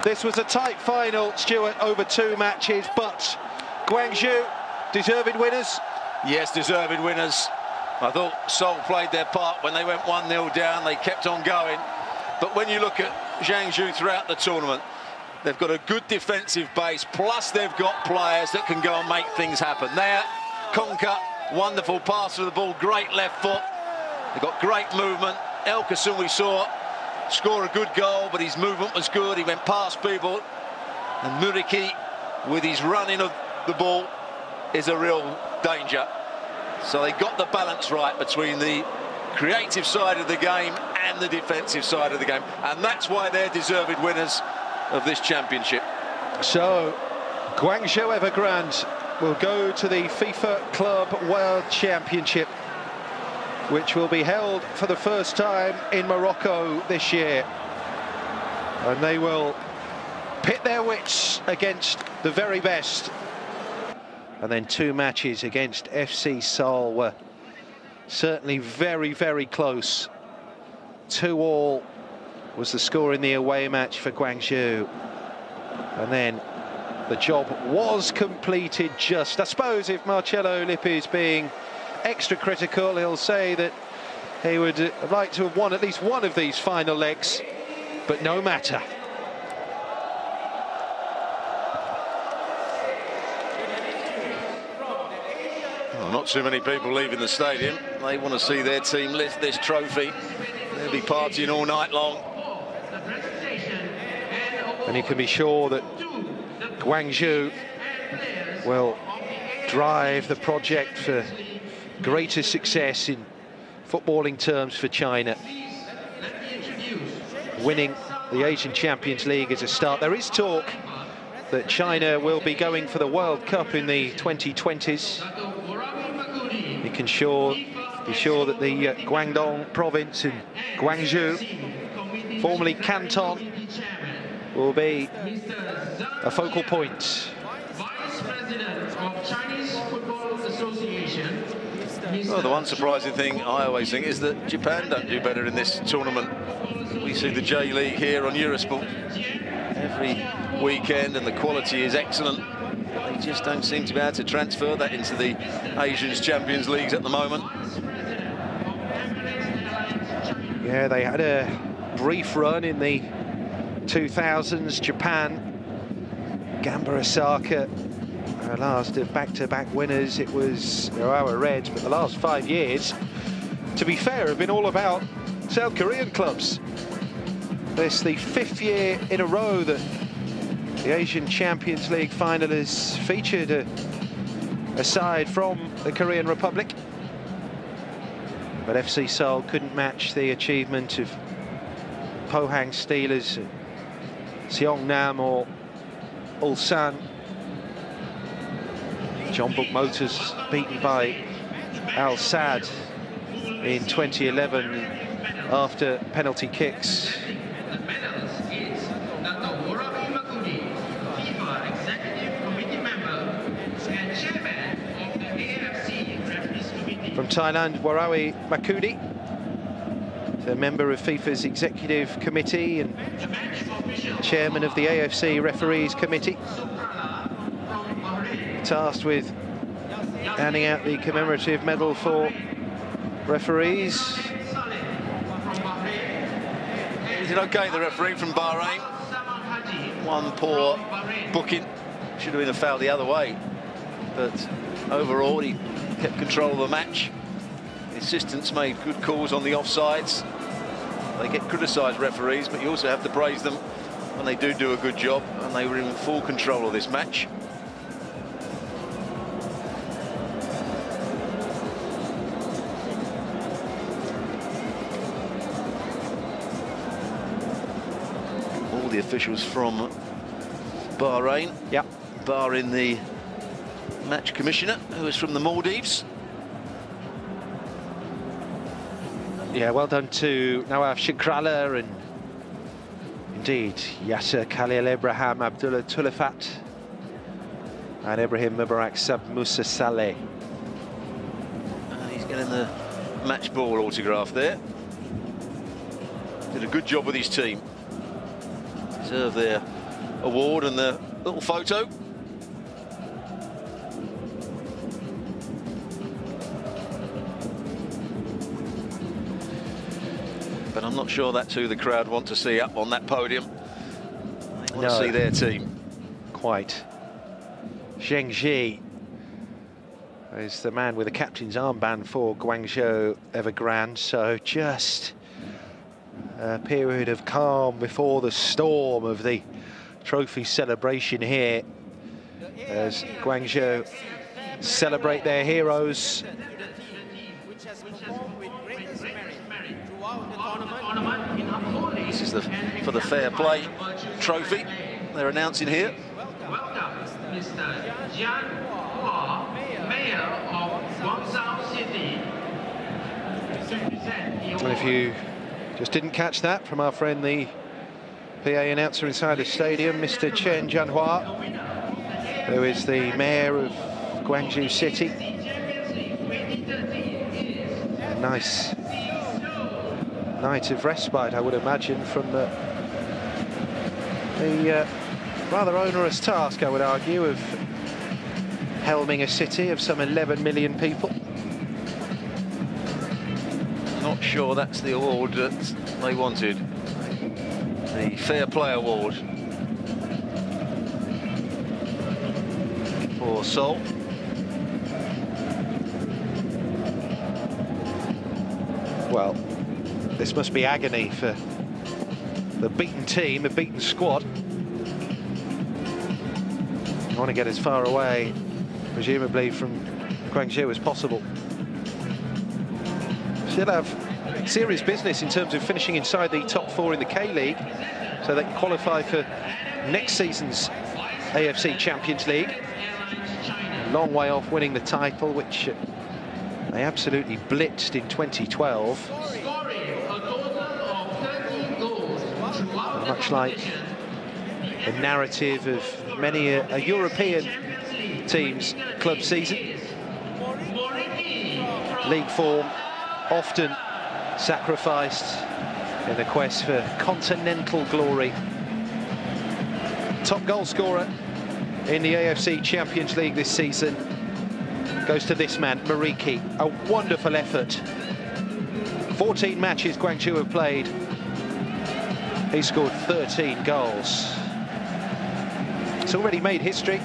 This was a tight final, Stuart, over 2 matches, but Guangzhou, deserved winners? Yes, deserved winners. I thought Seoul played their part when they went 1-0 down. They kept on going. But when you look at Guangzhou throughout the tournament, they've got a good defensive base, plus they've got players that can go and make things happen. There, Conker, wonderful pass of the ball, great left foot. They've got great movement. Elkerson, we saw score a good goal, but his movement was good. He went past people. And Muriki, with his running of the ball, is a real danger. So they got the balance right between the creative side of the game and the defensive side of the game. And that's why they're deserved winners of this championship. So Guangzhou Evergrande will go to the FIFA Club World Championship, which will be held for the first time in Morocco this year. And they will pit their wits against the very best. And then 2 matches against FC Seoul were certainly very, very close. 2-2 was the score in the away match for Guangzhou. And then the job was completed just. I suppose if Marcello Lippi is being extra critical, he'll say that he would like to have won at least one of these final legs, but no matter. Well, not too many people leaving the stadium. They want to see their team lift this trophy. They'll be partying all night long. And you can be sure that Guangzhou will drive the project for greater success in footballing terms for China. Winning the Asian Champions League is a start. There is talk that China will be going for the World Cup in the 2020s. You can be sure that the Guangdong province in Guangzhou, formerly Canton, will be a focal point. Well, the one surprising thing I always think is that Japan don't do better in this tournament. We see the J-League here on Eurosport every weekend, and the quality is excellent. They just don't seem to be able to transfer that into the Asian Champions Leagues at the moment. Yeah, they had a brief run in the 2000s, Japan, Gamba Osaka, last of back-to-back winners. It was our Reds, but the last 5 years, to be fair, have been all about South Korean clubs. This the 5th year in a row that the Asian Champions League final has featured a side from the Korean Republic. But FC Seoul couldn't match the achievement of Pohang Steelers, Seongnam or Ulsan. Jeonbuk Motors beaten by Al Sadd in 2011 after penalty kicks. From Thailand, Warawi Makudi, the member of FIFA's executive committee and chairman of the AFC referees committee, tasked with handing out the commemorative medal for referees. He did okay, the referee from Bahrain. One poor booking, should have been a foul the other way, but overall he kept control of the match. The assistants made good calls on the offsides. They get criticised, referees, but you also have to praise them when they do a good job, and they were in full control of this match. All the officials from Bahrain, yep, barring the match commissioner, who is from the Maldives. Yeah, well done to Nawaf Shikrala and indeed Yasser Khalil Ibrahim Abdullah Tulafat and Ibrahim Mubarak Sab Musa Saleh. He's getting the match ball autograph there. Did a good job with his team. Deserve their award and the little photo. But I'm not sure that's who the crowd want to see up on that podium. They want to see their team. Quite. Zheng Ji is the man with the captain's armband for Guangzhou Evergrande. So just a period of calm before the storm of the trophy celebration here as Guangzhou celebrate their heroes. This is for the fair play trophy they're announcing here. Welcome, Mr. Jian Hua, Mayor of Guangzhou City. And if you just didn't catch that from our friend, the PA announcer inside the stadium, Mr. Chen Jianhua, who is the mayor of Guangzhou City. A nice night of respite, I would imagine, from the rather onerous task, I would argue, of helming a city of some 11 million people. Not sure that's the award that they wanted. The Fair Play Award for Seoul. Well, this must be agony for the beaten team, the beaten squad. You want to get as far away, presumably, from Guangzhou as possible. Still have serious business in terms of finishing inside the top 4 in the K-League, so they can qualify for next season's AFC Champions League. A long way off winning the title, which they absolutely blitzed in 2012. Much like the narrative of many a European team's club season. League form often sacrificed in the quest for continental glory. Top goal scorer in the AFC Champions League this season goes to this man, Mariki. A wonderful effort 14 matches Guangzhou have played. He scored 13 goals. It's already made history.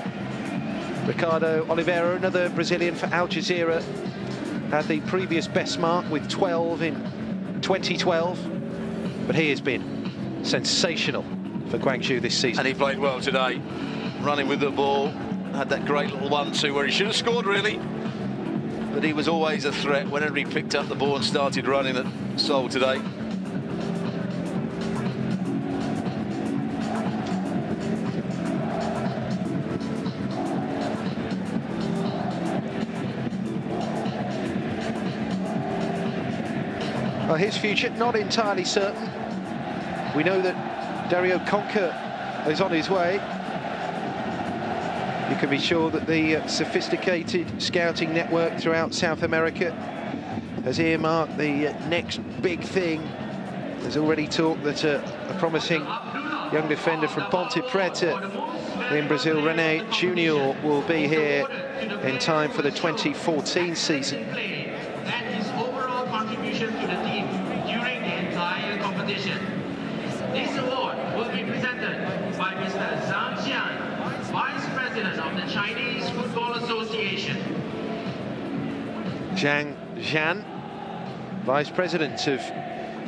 Ricardo Oliveira, another Brazilian for Al Jazeera, had the previous best mark with 12 in 2012. But he has been sensational for Guangzhou this season. And he played well today, running with the ball. Had that great little 1-2 where he should have scored, really. But he was always a threat whenever he picked up the ball and started running at Seoul today. Well, his future not entirely certain. We know that Dario Conca is on his way. You can be sure that the sophisticated scouting network throughout South America has earmarked the next big thing. There's already talk that a promising young defender from Ponte Preta in Brazil, René Junior, will be here in time for the 2014 season. And his overall contribution to the team during the entire competition. This award will be presented by Mr. Zhang Xian, Vice President of the Chinese Football Association. Zhang Xian, Vice President of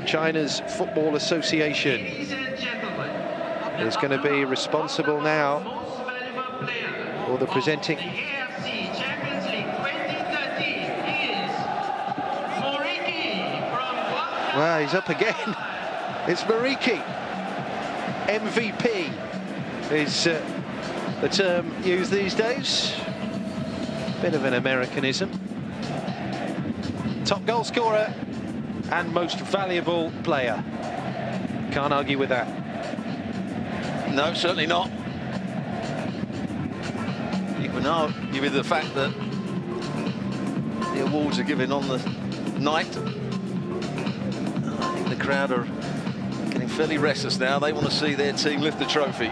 China's Football Association, Ladies and gentlemen, is going to be responsible now most valuable player for the presenting. of the AFC Champions League 2013 is Moriki from Guangzhou. Well, he's up again. It's Moriki. MVP is the term used these days. Bit of an Americanism. Top goal scorer and most valuable player. Can't argue with that. No, certainly not. You can argue with the fact that the awards are given on the night. I think the crowd are getting fairly restless now. They want to see their team lift the trophy.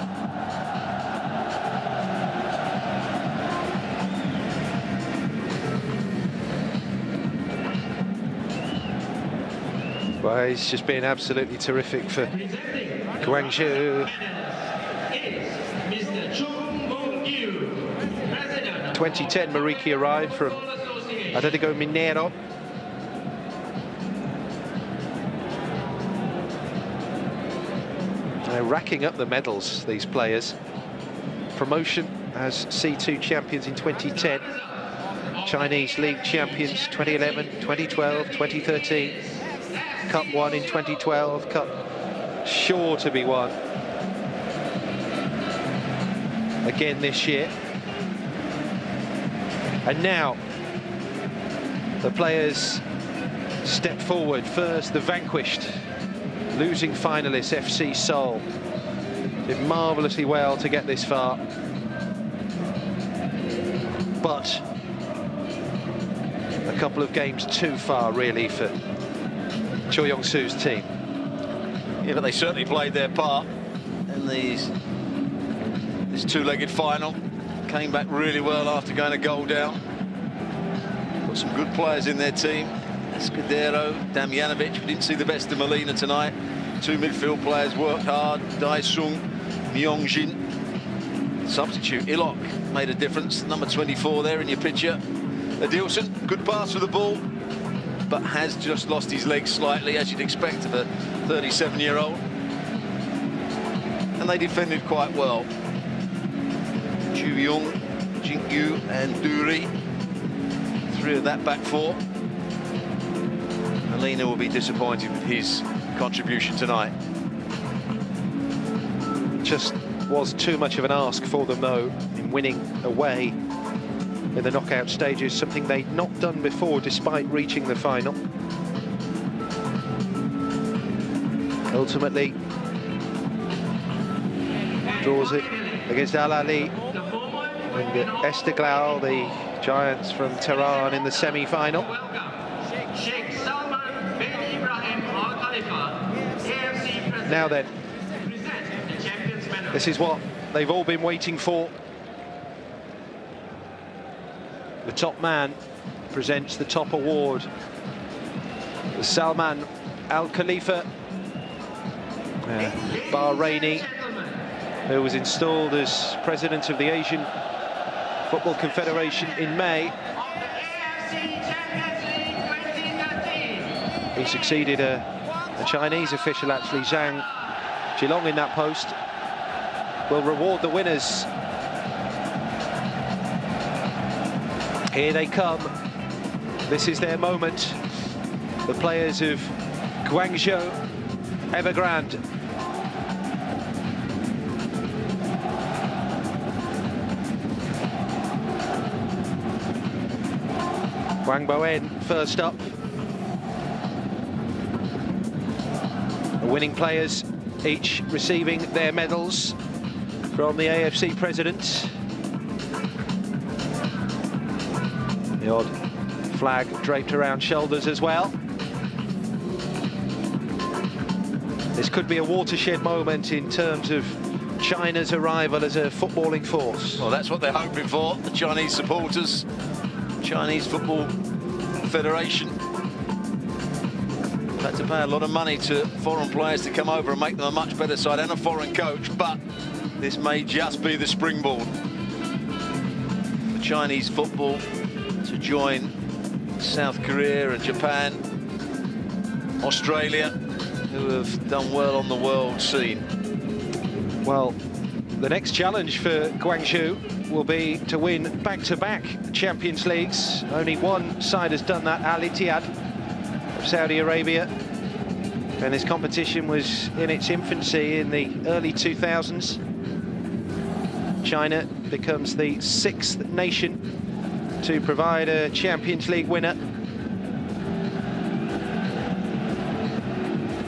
Well, he's just been absolutely terrific for Guangzhou. 2010, Moriki arrived from Atletico Mineiro. They're racking up the medals, these players. Promotion as C2 champions in 2010. Chinese League champions 2011, 2012, 2013. Cup won in 2012, Cup sure to be won again this year. And now the players step forward. First, the vanquished, losing finalists FC Seoul. Did marvellously well to get this far, but a couple of games too far, really, for Cho Yong-soo's team. Yeah, but they certainly played their part in this two-legged final. Came back really well after going a goal down. Got some good players in their team. Escudero, Damjanovic. We didn't see the best of Molina tonight. Two midfield players worked hard. Dae-sung, Myong-jin. Substitute Ilok made a difference. Number 24 there in your picture. Adilson, good pass for the ball, but has just lost his legs slightly, as you'd expect of a 37-year-old. And they defended quite well. Chu Young, Jingyu and Duri. Three of that back four. Molina will be disappointed with his contribution tonight. Just was too much of an ask for them, though, in winning away in the knockout stages, something they'd not done before despite reaching the final. Ultimately draws it against Al Ali and Esteghlal, the Giants from Tehran, in the semi-final. Now then, this is what they've all been waiting for. The top man presents the top award. Salman Al Khalifa, Bahraini, who was installed as president of the Asian Football Confederation in May. He succeeded a Chinese official, actually, Zhang Jilong, in that post. Will reward the winners. Here they come. This is their moment. The players of Guangzhou Evergrande. Wang Boen first up. The winning players each receiving their medals from the AFC president. The odd flag draped around shoulders as well. This could be a watershed moment in terms of China's arrival as a footballing force. Well, that's what they're hoping for, the Chinese supporters. Chinese Football Federation had to pay a lot of money to foreign players to come over and make them a much better side, and a foreign coach, but this may just be the springboard for Chinese football to join South Korea and Japan, Australia, who have done well on the world scene. Well, the next challenge for Guangzhou will be to win back-to-back Champions Leagues. Only one side has done that, Al Ittihad of Saudi Arabia. And this competition was in its infancy in the early 2000s. China becomes the 6th nation to provide a Champions League winner.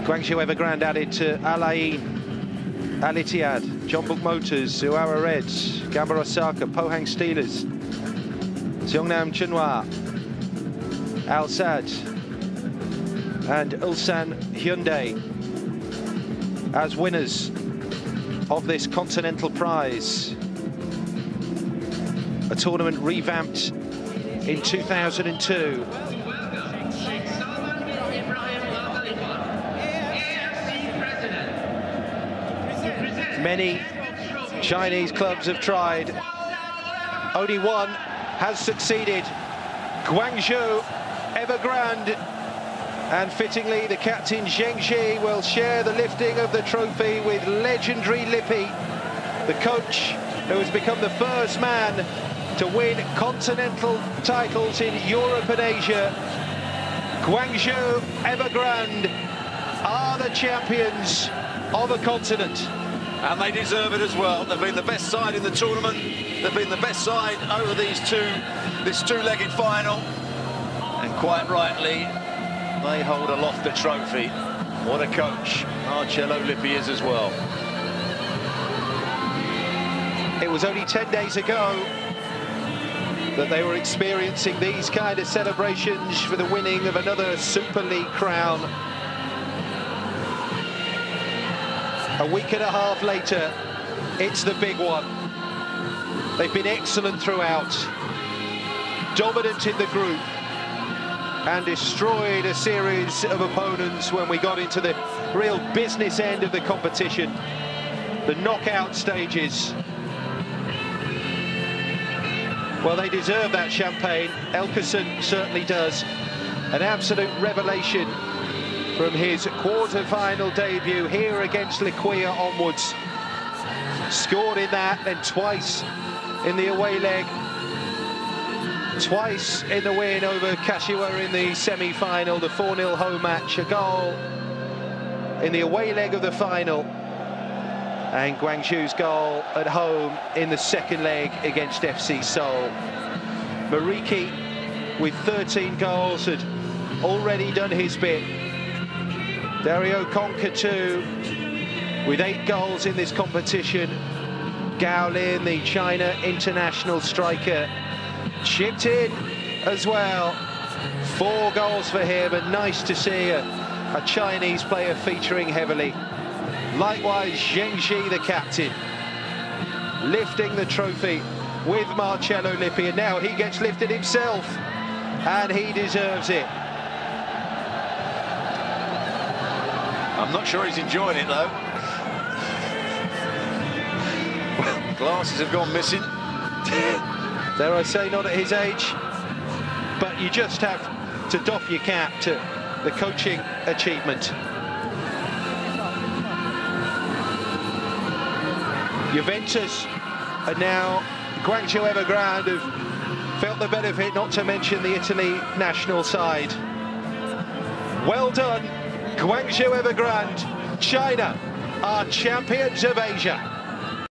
Guangzhou Evergrande added to Al Ain, Al Ittihad, Jeonbuk Motors, Uara Reds, Gamba Osaka, Pohang Steelers, Seongnam Chunhwa, Al Sadd, and Ulsan Hyundai as winners of this continental prize. A tournament revamped in 2002. Many Chinese clubs have tried. Only one has succeeded. Guangzhou Evergrande. And fittingly, the captain Zheng Ji will share the lifting of the trophy with legendary Lippi, the coach who has become the first man to win continental titles in Europe and Asia. Guangzhou Evergrande are the champions of a continent. And they deserve it as well. They've been the best side in the tournament. They've been the best side over this two-legged final. And quite rightly, they hold aloft the trophy. What a coach Marcello Lippi is as well. It was only 10 days ago that they were experiencing these kind of celebrations for the winning of another Super League crown. A week and a half later, it's the big one. They've been excellent throughout, dominant in the group, and destroyed a series of opponents when we got into the real business end of the competition, the knockout stages. Well, they deserve that champagne. Elkerson certainly does. An absolute revelation from his quarter-final debut here against Likuya onwards. Scored in that, and twice in the away leg. Twice in the win over Kashiwa in the semi-final, the 4-0 home match. A goal in the away leg of the final. And Guangzhou's goal at home in the second leg against FC Seoul. Mariki, with 13 goals, had already done his bit. Dario Conca too, with 8 goals in this competition. Gao Lin, the China international striker, chipped in as well. 4 goals for him, and nice to see a Chinese player featuring heavily. Likewise, Zheng Ji, the captain, lifting the trophy with Marcello Lippi, and now he gets lifted himself, and he deserves it. I'm not sure he's enjoying it, though. Glasses have gone missing. Dare I say, not at his age. But you just have to doff your cap to the coaching achievement. Juventus and now Guangzhou Evergrande have felt the benefit, not to mention the Italy national side. Well done, Guangzhou Evergrande. China are champions of Asia.